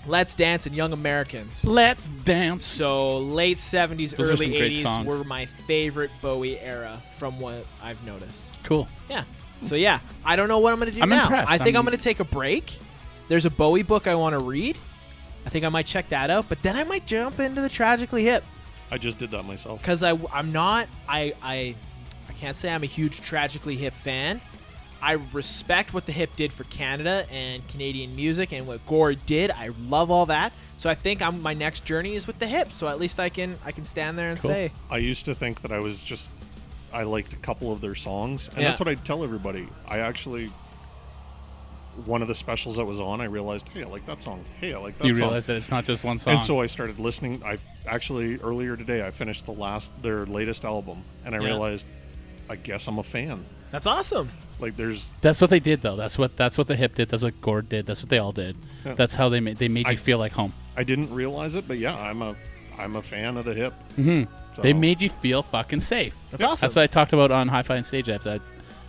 Let's Dance, and Young Americans. Let's dance. So late 70s, Those are some early great 80s songs. were my favorite Bowie era from what I've noticed. Cool. Yeah. So yeah, I don't know what I'm going to do I'm now. impressed. I think I'm I'm- going to take a break. There's a Bowie book I want to read. I think I might check that out, but then I might jump into the Tragically Hip. I just did that myself. Because I'm not, I can't say I'm a huge Tragically Hip fan. I respect what the Hip did for Canada and Canadian music and what Gore did. I love all that. So I think my next journey is with the Hip. So at least I can stand there and say. I used to think that I liked a couple of their songs, and Yeah. that's what I tell everybody. One of the specials that was on, I realized, hey, I like that song. Hey, I like that You song. realize that it's not just one song. And so I started listening. I actually, earlier today, I finished their latest album, and I Yeah. realized, I guess I'm a fan. That's awesome. Like, there's That's what they did, though. That's what the Hip did. That's what Gore did. That's what they all did. Yeah. That's how they made you feel like home. I didn't realize it, but yeah, I'm a fan of the Hip. Mm-hmm. So, They made you feel fucking safe. That's awesome. That's what I talked about on Hi-Fi and Stage Apps.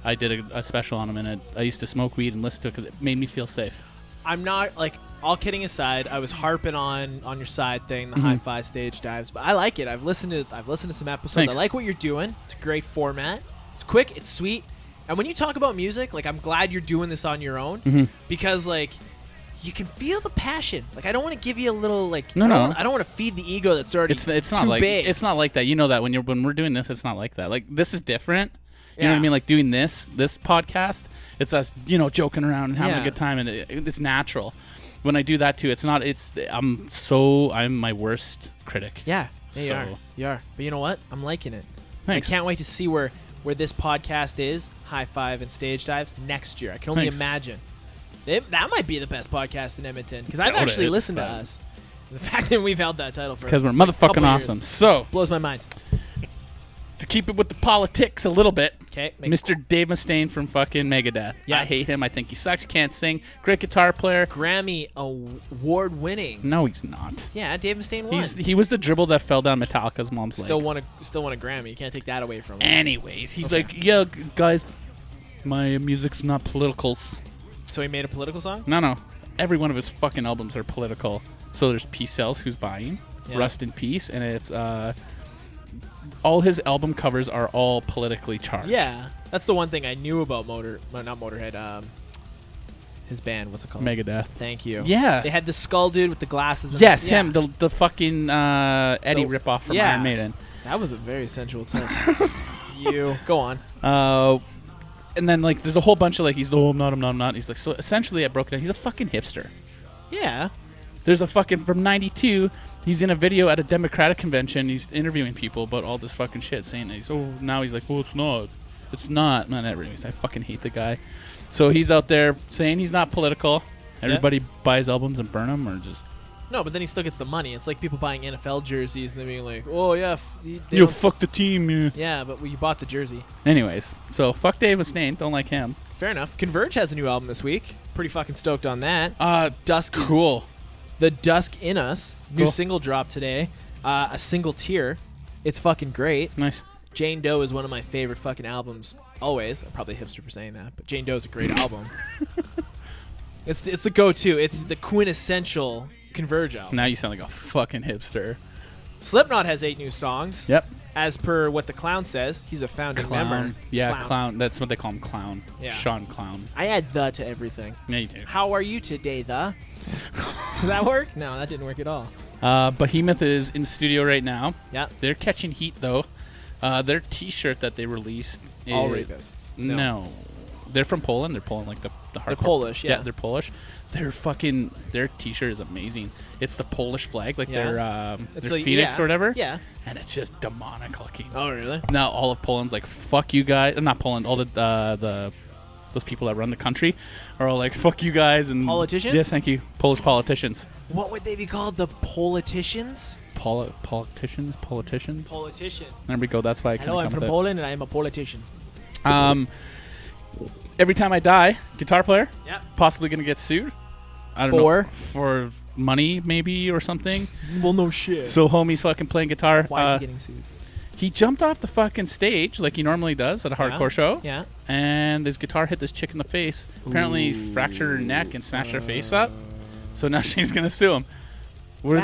I did a special on them, and I used to smoke weed and listen to it because it made me feel safe. I'm not, like, all kidding aside, I was harping on your side thing, the Hi-Fi Stage Dives, but I like it. I've listened to some episodes. Thanks. I like what you're doing. It's a great format. It's quick. It's sweet. And when you talk about music, like, I'm glad you're doing this on your own because, like, you can feel the passion. Like, I don't want to give you a little, like, I don't want to feed the ego that's already It's not too like big. it's not like that. You know that when we're doing this, it's not like that. Like, this is different. You know what I Yeah. mean? Like, doing this podcast, it's us, joking around and having Yeah. a good time, and it's natural. When I do that too, I'm my worst critic. Yeah, So- you are. But you know what? I'm liking it. Thanks. I can't wait to see where this podcast is, High Five and Stage Dives, next year. I can only Thanks. imagine. That might be the best podcast in Edmonton because I've Doubt actually it, listened to but- us. The fact that we've held that title for Because we're like a couple motherfucking years awesome. So, blows my mind. to keep it with the politics a little bit, Okay, Mr. Dave Mustaine from fucking Megadeth. Yeah. I hate him. I think he sucks. Can't sing. Great guitar player. Grammy award winning. No, he's not. Yeah, Dave Mustaine won. He was the dribble that fell down Metallica's mom's Still leg. won a Grammy. You can't take that away from him. Anyways, he's Okay. like, yeah, guys, my music's not political. So he made a political song? No. Every one of his fucking albums are political. So there's Peace Sells, Who's Buying, Yeah. Rust in Peace, and it's all his album covers are all politically charged. Yeah. That's the one thing I knew about Motorhead. His band, what's it called? Megadeth. Thank you. Yeah. They had the skull dude with the glasses. And Yes, yeah. him, the fucking Eddie The- ripoff from yeah. Iron Maiden. That was a very sensual touch. You go on. And then like there's a whole bunch of like I'm not. He's like, so essentially I broke it down. He's a fucking hipster. Yeah. There's a fucking from '92. He's in a video at a Democratic convention. He's interviewing people about all this fucking shit, saying that now he's like, it's not. Man, anyways, I fucking hate the guy. So he's out there saying he's not political. Everybody buys albums and burn them, or just No, but then he still gets the money. It's like people buying NFL jerseys and then being like, oh yeah, they you don't fuck the team. Yeah. Yeah, but you bought the jersey. Anyways, so fuck Dave Mustaine. Don't like him. Fair enough. Converge has a new album this week. Pretty fucking stoked on that. Dusk. Cool. The Dusk in Us. New Cool. single dropped today. A single tier. It's fucking great. Nice. Jane Doe is one of my favorite fucking albums. Always. I'm probably a hipster for saying that, but Jane Doe is a great album. It's the go-to. It's the quintessential Converge album. Now you sound like a fucking hipster. Slipknot has 8 new songs. Yep. As per what the clown says, he's a founding member. Clown. Yeah, clown. That's what they call him, clown. Yeah. Sean Clown. I add the to everything. Yeah, you do. How are you today, the? Does that work? No, that didn't work at all. Behemoth is in the studio right now. Yeah. They're catching heat though. Their T-shirt that they released. All is- rapists. No. They're from Poland. They're Poland, like the hardcore. They're Polish, yeah. They're Polish. Their T-shirt is amazing. It's the Polish flag, like Yeah. their It's like- phoenix yeah. or whatever. Yeah. And it's just demonic looking. Oh, really? Now all of Poland's like, fuck you guys. Not Poland. All the those people that run the country are all like, fuck you guys. And Politicians? Yes, thank you. Polish politicians. What would they be called? The politicians? Politicians. Politician. There we go. That's why I Hello, I'm come from with Poland and I am a politician. it. Every time I die, guitar player, Yep. possibly gonna get sued. I don't For? know. For money, maybe, or something. Well, no shit. So homie's fucking playing guitar. Why is he getting sued? He jumped off the fucking stage like he normally does at a hardcore show. Yeah. And his guitar hit this chick in the face. Apparently fractured her neck and smashed her face up. So now she's gonna sue him. Hold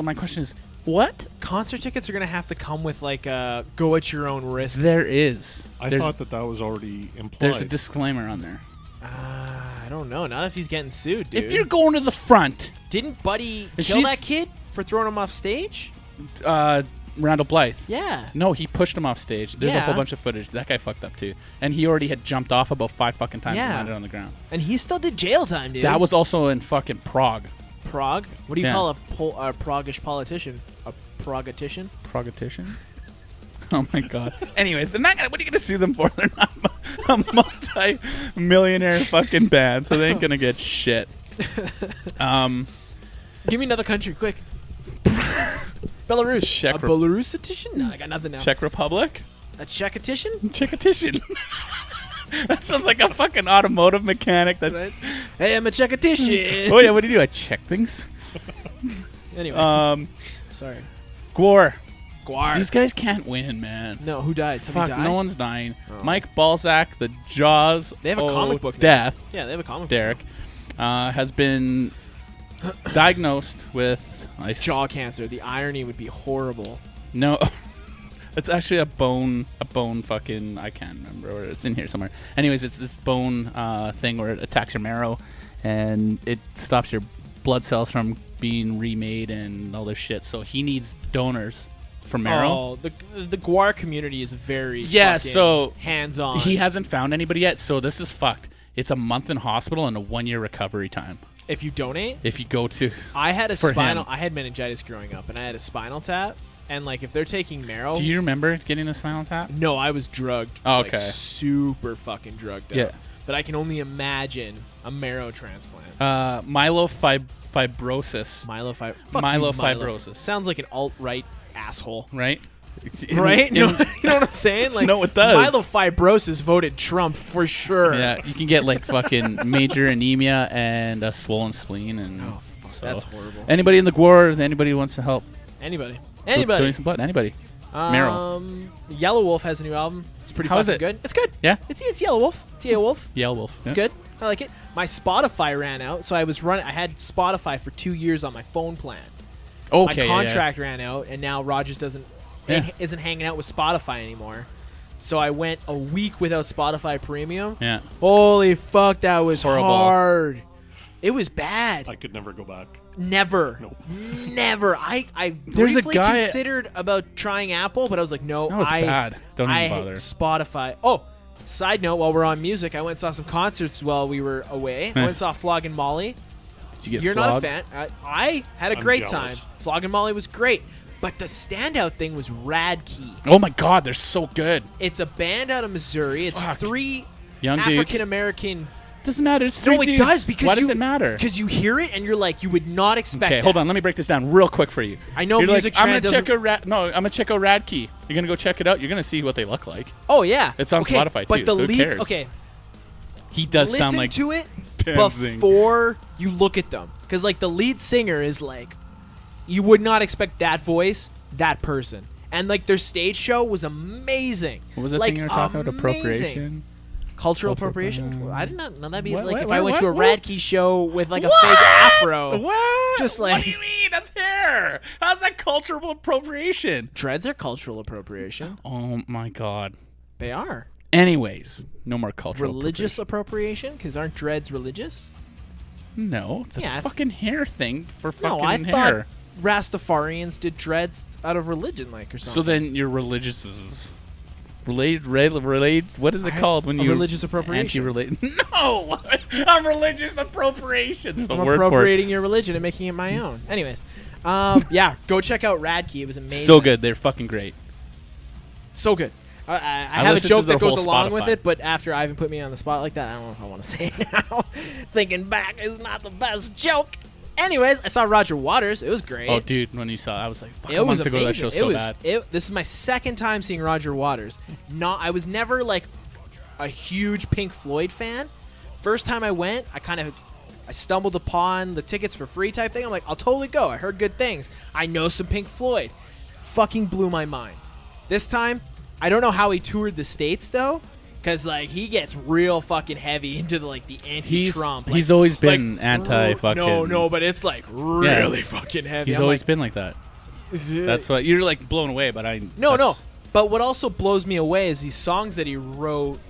on, my question is, what? Concert tickets are going to have to come with like a go at your own risk. There is. I There's- thought that was already implied. There's a disclaimer on there. I don't know. Not if he's getting sued, dude. If you're going to the front, Didn't Buddy If kill she's- that kid for throwing him off stage? Randall Blythe. Yeah. No, he pushed him off stage. There's a whole Yeah. bunch of footage. That guy fucked up too, and he already had jumped off about 5 fucking times and Yeah. landed on the ground. And he still did jail time, dude. That was also in fucking Prague. Prague. What do you Yeah. call a Pragish politician? A Pragmatician? Progatition? Oh my god. Anyways, they're not gonna. What are you gonna sue them for? They're not a multi-millionaire fucking band, so they ain't gonna get shit. Give me another country, quick. Belarus. Czech A Rep- Belarusitician? No, I got nothing now. Czech Republic? A Czechitician? Czechitician. That sounds like a fucking automotive mechanic. That. Right? Hey, I'm a Czechitician. Oh yeah, what do you do? I check things. Anyways. Sorry. Gwar. Guar. These guys can't win, man. No, who died? Somebody Fuck, died? no one's dying. Oh. Mike Balzac, the Jaws. They have a comic book now. Death. Yeah, they have a comic Derek has been diagnosed with book. Jaw cancer. The irony would be horrible. No, it's actually a bone fucking. I can't remember. Or it's in here somewhere. Anyways, it's this bone thing where it attacks your marrow, and it stops your blood cells from being remade and all this shit. So he needs donors for marrow. Oh, the Guar community is very Yeah, fucking so hands-on. He hasn't found anybody yet, so this is fucked. It's a month in hospital and a 1-year recovery time. If you donate, If you go to, I had a for spinal. him. I had meningitis growing up, and I had a spinal tap. And like, if they're taking marrow, do you remember getting the spinal tap? no, I was drugged. Oh, like, okay. super fucking drugged up. Yeah. But I can only imagine a marrow transplant. Myelofibrosis, Myelofibrosis. Sounds like an alt-right asshole. right? Right? You know what I'm saying? Like, No, it does. Myelofibrosis voted Trump for sure. Yeah, you can get like fucking major anemia and a swollen spleen, and Oh, fuck, so that's horrible. Anybody in the Gwar, anybody who wants to help, Anybody. donate some blood. Anybody. Marrow. Yellow Wolf has a new album. It's pretty How is fucking it? good. It's good. Yeah? It's Yellow Wolf. It's Yellow Wolf. Yellow Wolf. It's good. I like it. My Spotify ran out, so I had Spotify for 2 years on my phone plan. Okay. My contract ran out, and now Rogers isn't hanging out with Spotify anymore. So I went a week without Spotify Premium. Yeah. Holy fuck, that was Horrible. hard. It was bad. I could never go back. Never. Nope. Never. I There's a briefly guy- considered about trying Apple, but I was like, no, That was bad. Don't even bother. Spotify. Oh, side note, while we're on music, I went and saw some concerts while we were away. I went and Nice. saw Flog and Molly. Did you get You're flogged? not a fan. I had a I'm great jealous. time. Flog and Molly was great. But the standout thing was Rad Key. Oh my god, they're so good. It's a band out of Missouri. It's Fuck. 3 Young dudes. African American. Doesn't matter. It's 3 No, it dudes. does because why does it matter? Because you hear it and you're like, you would not expect. Okay, that. hold on. Let me break this down real quick for you. I know You're music like, I'm trend gonna check doesn't- out I'm gonna check out Radkey. You're gonna go check it out. You're gonna see what they look like. Oh yeah, It's on okay, Spotify, But too, the so who leads, cares? okay, He does listen sound like to it Danzig. before you look at them, because like the lead singer is like, you would not expect that voice, that person, and like their stage show was amazing. What was that like, thing you were talking about? amazing. Appropriation. Cultural Cultural appropriation. appropriation. I did not know that'd be What, like what, if what, I went to a what? Radkey show with like a fake afro. What? Just What like- do you mean? That's hair. How's that cultural appropriation? Dreads are cultural appropriation. Oh my god. They are Anyways, no more cultural religious appropriation, because aren't dreads religious? No, it's Yeah, I a fucking hair thing for fucking No, I hair. thought Rastafarians did dreads out of religion, like or something. So then you're religious is relate. What is it I- called when a you religious appropriation. Anti-relate? No, I'm religious appropriation. There's a I'm word for it. appropriating your religion and making it my own. Anyways, yeah, go check out Radkey. It was amazing. So good. They're fucking great. So good. I have a listened to joke their that goes whole along with Spotify. it, but after Ivan put me on the spot like that, I don't know if I want to say it now. Thinking back is not the best joke. Anyways, I saw Roger Waters. It was great. Oh, dude, when you saw, I was like, "Fuck, It I was wanted to go to that show amazing. so it was, bad." This is my second time seeing Roger Waters. I was never like a huge Pink Floyd fan. First time I went, I stumbled upon the tickets for free type thing. I'm like, I'll totally go. I heard good things. I know some Pink Floyd. Fucking blew my mind. This time, I don't know how he toured the States though, because like he gets real fucking heavy into the anti-Trump. He's always been anti-fucking. No, but it's like really fucking heavy. He's I'm always like, been like that. That's why you're like blown away. But No. But what also blows me away is these songs that he wrote,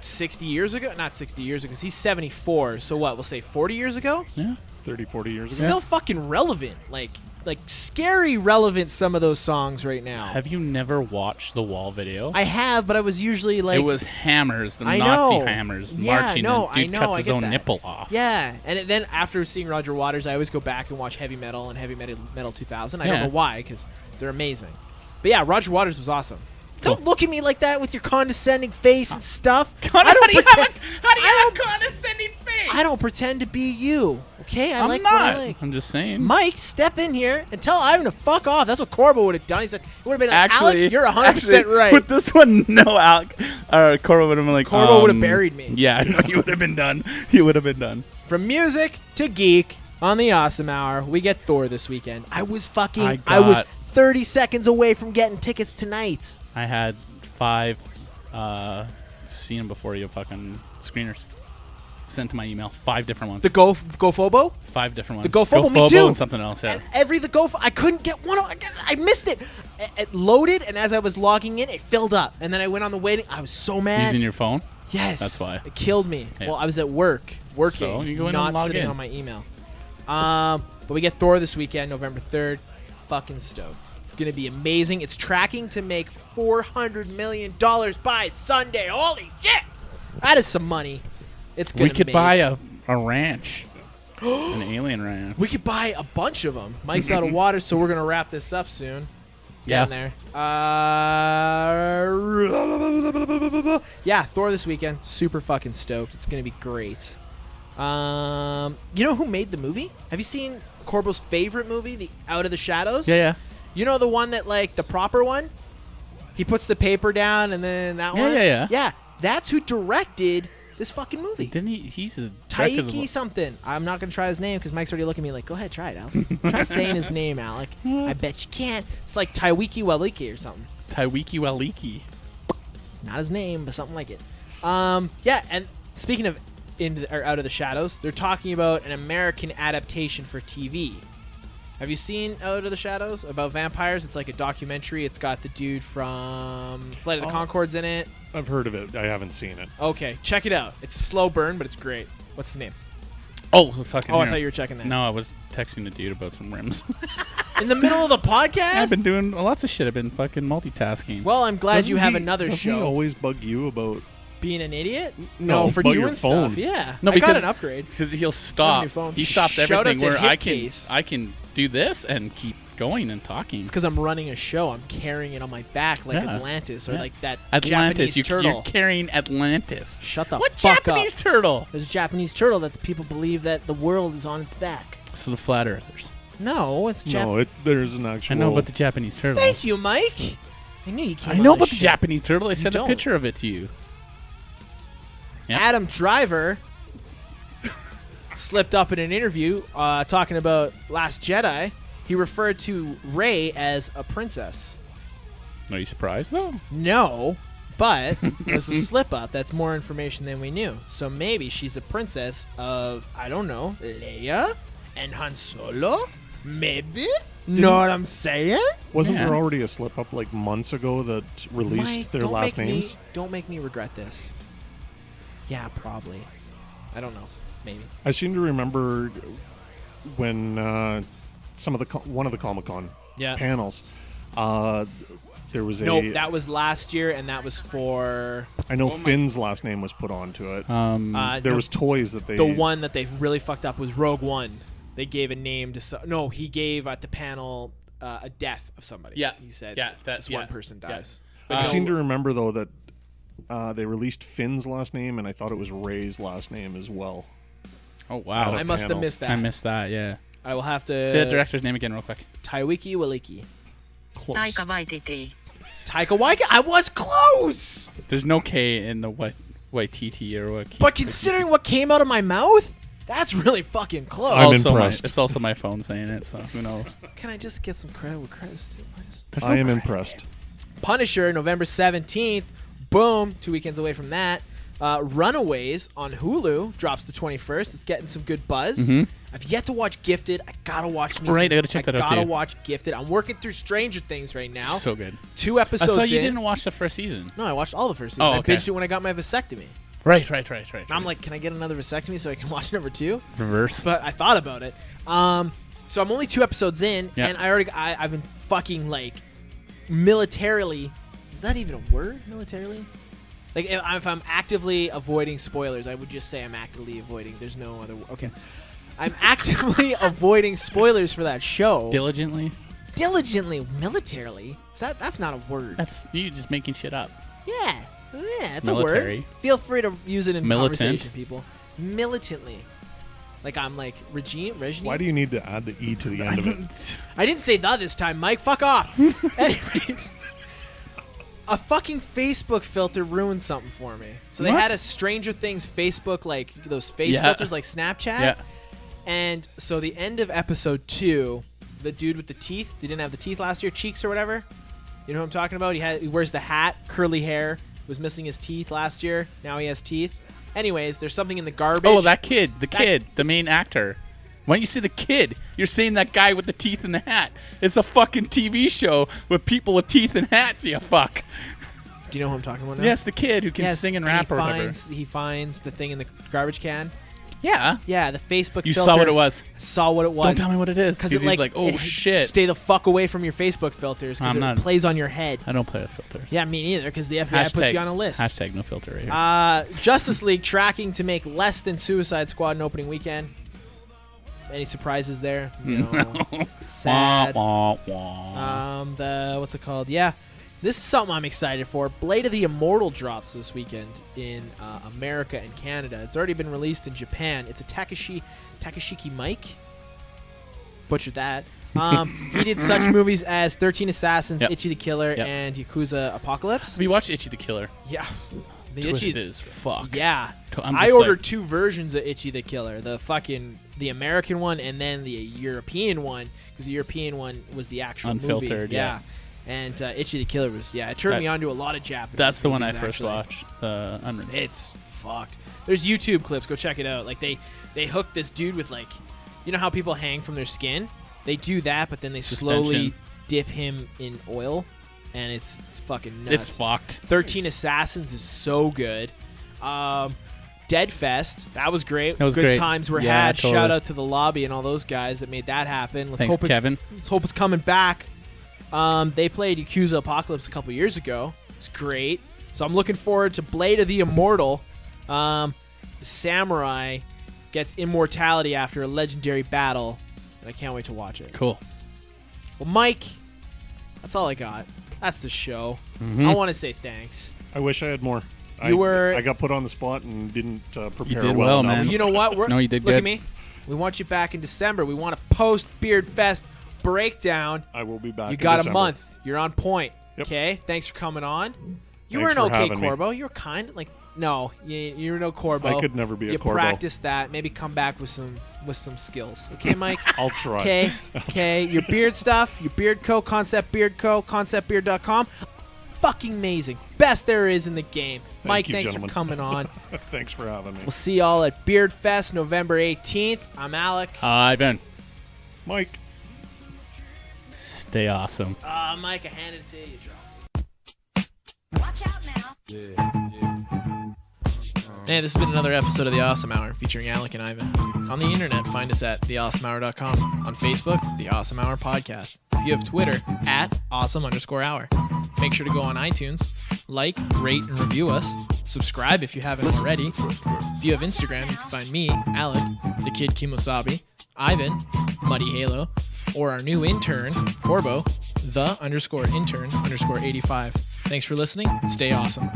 60 years ago? Not 60 years ago, because he's 74. So what, we'll say 40 years ago? Yeah. 30, 40 years ago. Still fucking relevant. Like like scary relevant some of those songs right now. Have you never watched the Wall video? I have, but I was usually like it was hammers, the I Nazi know. hammers, Yeah, marching, no, and dude I know, cuts I his get own that. nipple off. Yeah, and then after seeing Roger Waters, I always go back and watch Heavy Metal and Heavy Metal 2000. I don't Yeah. know why, because they're amazing. But yeah, Roger Waters was awesome. Don't look at me like that with your condescending face and stuff. How do you have a condescending face? I don't pretend to be you. Okay, I I'm like not. what I like. I'm just saying. Mike, step in here and tell Ivan to fuck off. That's what Corbo would have done. He said, it would have been like, Actually, Alec, you're 100% right. With this one, no, Alec. Corbo would have been like, Corbo would have buried me. Yeah, no, he would have been done. He would have been done. From music to geek on the Awesome Hour, we get Thor this weekend. I was 30 seconds away from getting tickets tonight. I had 5 seen them before you fucking screeners. Sent to my email. 5 different ones. The GoFobo? 5 different ones. The GoFobo, me too. And something else, yeah. And I couldn't get one. I missed it. It loaded, and as I was logging in, it filled up. And then I went on the waiting. I was so mad. Using your phone? Yes. That's why. It killed me. Yeah. Well, I was at work, working, So, you go in not and log sitting in. on my email. But we get Thor this weekend, November 3rd. Fucking stoked. It's going to be amazing. It's tracking to make $400 million by Sunday. Holy shit! That is some money. It's going We to could make. buy a ranch. An alien ranch. We could buy a bunch of them. Mike's out of water, so we're going to wrap this up soon. Yeah. Getting there. Yeah, Thor this weekend. Super fucking stoked. It's going to be great. You know who made the movie? Have you seen Corbo's favorite movie, The Out of the Shadows? Yeah. You know the one that, like, the proper one? He puts the paper down and then that one? Yeah. Yeah, that's who directed this fucking movie. Didn't he? He's a director of the- Taiki something. I'm not going to try his name because Mike's already looking at me like, go ahead, try it, Alec. Try saying his name, Alec. I bet you can't. It's like Taiwiki Waliki or something. Taiwiki Waliki. Not his name, but something like it. Yeah, and speaking of Out of the Shadows, they're talking about an American adaptation for TV. Have you seen Out of the Shadows about vampires? It's like a documentary. It's got the dude from Flight of the Conchords in it. I've heard of it. I haven't seen it. Okay, check it out. It's a slow burn, but it's great. What's his name? Oh, fucking. Oh, I thought you were checking that. No, I was texting the dude about some rims. In the middle of the podcast? I've been doing lots of shit. I've been fucking multitasking. Well, I'm glad Doesn't you have he- another doesn't he show. always bug you about... Being an idiot? No, for about doing your phone. stuff. Yeah. No, I because got an upgrade. Because he'll Have a stop. new phone. He stops Shout out everything to where Hipcase. I can do this and keep going and talking. It's because I'm running a show. I'm carrying it on my back like Yeah. Atlantis or Yeah. like that Atlantis. Japanese You're turtle. carrying Atlantis. Shut the What fuck Japanese up. turtle? There's a Japanese turtle that the people believe that the world is on its back. So the flat earthers. No, it's No, there's an actual... I know about the Japanese turtle. Thank you, Mike. I knew you came I on know this about the shit. Japanese turtle. I sent a don't. picture of it to you. Yeah. Adam Driver slipped up in an interview talking about Last Jedi. He referred to Rey as a princess. Are you surprised though? No, but it was a slip up. That's more information than we knew. So maybe she's a princess of, I don't know, Leia and Han Solo? Maybe? Know what I'm saying? Wasn't Yeah. there already a slip-up like months ago that released Mike, their don't last make me- names? Don't make me regret this. Yeah, probably. I don't know. Maybe. I seem to remember when some of the one of the Comic-Con Yeah. panels, there was a... Nope, that was last year, and that was for I know Finn's last name was put onto it. there no, was toys that they... the one that they really fucked up was Rogue One. They gave a name to no. He gave at the panel a death of somebody. Yeah. he said. Yeah, this one person yeah. dies. I seem to remember though that they released Finn's last name, and I thought it was Ray's last name as well. Oh wow. I must have panel. missed that. I missed that. Yeah. I will have to. Say the director's name again, real quick. Taiwiki Waliki. Close. Taika Waititi. Taika Waititi. I was close. There's no K in the Waititi or what. But considering what came out of my mouth, that's really fucking close. I'm also impressed. it's also my phone saying it, so who knows? Can I just get some credit with credit's due, please? There's I no am credit. impressed. Punisher, November 17th. Boom. 2 weekends away from that. Runaways on Hulu drops the 21st. It's getting some good buzz. Mhm. I've yet to watch Gifted. I gotta watch me. Right, I gotta check that out, Gotta too. watch Gifted. I'm working through Stranger Things right now. So good. 2 I episodes thought you in. didn't watch the first season. No, I watched all the first season. Oh, I okay. binged it when I got my vasectomy. Right. And I'm like, can I get another vasectomy so I can watch number 2? reverse. But I thought about it. So I'm only 2 episodes in, Yeah. and I've been fucking like militarily. Is that even a word? Militarily? Like if I'm actively avoiding spoilers, I would just say I'm actively avoiding. There's no other. Okay, I'm actively avoiding spoilers for that show. Diligently. Diligently, militarily. That's not a word. That's you just making shit up. Yeah, it's Military. a word. Feel free to use it in Militant. conversation, people. Militantly. Like I'm like regime. Why do you need to add the E to the end of it? I didn't say the this time, Mike. Fuck off. Anyways, a fucking Facebook filter ruined something for me. So they What? had a Stranger Things Facebook, like those face Yeah. filters, like Snapchat. Yeah. And so the end of episode 2, the dude with the teeth, they didn't have the teeth last year, cheeks or whatever. You know what I'm talking about? He wears the hat, curly hair, was missing his teeth last year. Now he has teeth. Anyways, there's something in the garbage. Oh, that kid, the main actor. Why don't you see the kid? You're seeing that guy with the teeth and the hat. It's a fucking TV show with people with teeth and hats. You fuck. Do you know who I'm talking about now? Yes, the kid who can sing and rap or whatever. He finds the thing in the garbage can. Yeah. Yeah, the Facebook You filter. saw what it was. Saw what it was. Don't tell me what it is. Because he's like, oh, it- shit. Stay the fuck away from your Facebook filters because I'm it not- plays on your head. I don't play with filters. Yeah, me neither, because the FBI puts you on a list. Hashtag no filter right here. Justice League tracking to make less than Suicide Squad in opening weekend. Any surprises there? No. Sad. Wah, wah, wah. What's it called? Yeah. This is something I'm excited for. Blade of the Immortal drops this weekend in America and Canada. It's already been released in Japan. It's a Takashiki Mike. Butchered that. He did such movies as 13 Assassins, Yep. Itchy the Killer, Yep. and Yakuza Apocalypse. Have you watched Itchy the Killer? Yeah. The Twisted as fuck. Yeah. I'm I just ordered like- 2 versions of Itchy the Killer. The American one and then the European one, because the European one was the actual movie. Unfiltered, yeah. And Itchy the Killer was, it turned me on to a lot of Japanese That's the one I movies, first actually. watched. Unreal. It's fucked. There's YouTube clips. Go check it out. Like they hook this dude with like, you know how people hang from their skin? They do that, but then they slowly Suspension. dip him in oil, and it's fucking nuts. It's fucked. 13 Assassins is so good. Dead Fest, that was great. That was good great. times were Yeah, had. totally. Shout out to the lobby and all those guys that made that happen. Thanks, Kevin. Let's hope it's coming back. They played Yakuza Apocalypse a couple years ago. It's great. So I'm looking forward to Blade of the Immortal. The samurai gets immortality after a legendary battle, and I can't wait to watch it. Cool. Well, Mike, that's all I got. That's the show. Mm-hmm. I want to say thanks. I wish I had more. I got put on the spot and didn't prepare did well well, enough. man. You know what? No, you did Look good. at me. We want you back in December. We want a post Beard Fest breakdown. I will be back. You in got December. a month. You're on point. Yep. Okay. Thanks for coming on. You Thanks were an for okay having me. Corbo. You were kind of like you were no Corbo. I could never be a you Corbo. practice that. Maybe come back with some skills. Okay, Mike. I'll try. Okay. Okay. Your beard stuff. Your Beard Co. Concept Beard Co. ConceptBeard.com. Fucking amazing. Best there is in the game. Mike, you, thanks gentlemen. for coming on. Thanks for having me. We'll see y'all at Beard Fest November 18th. I'm Alec. Ivan. Mike. Stay awesome. Mike, I handed it to you. You dropped it. Watch out now. Hey, this has been another episode of The Awesome Hour featuring Alec and Ivan. On the internet, find us at theawesomehour.com. On Facebook, The Awesome Hour Podcast. If you have Twitter, at awesome_hour. Make sure to go on iTunes, like, rate, and review us. Subscribe if you haven't already. If you have Instagram, you can find me, Alec, the Kid Kimosabi, Ivan, Muddy Halo, or our new intern, Corbo, the_intern_85. Thanks for listening and stay awesome.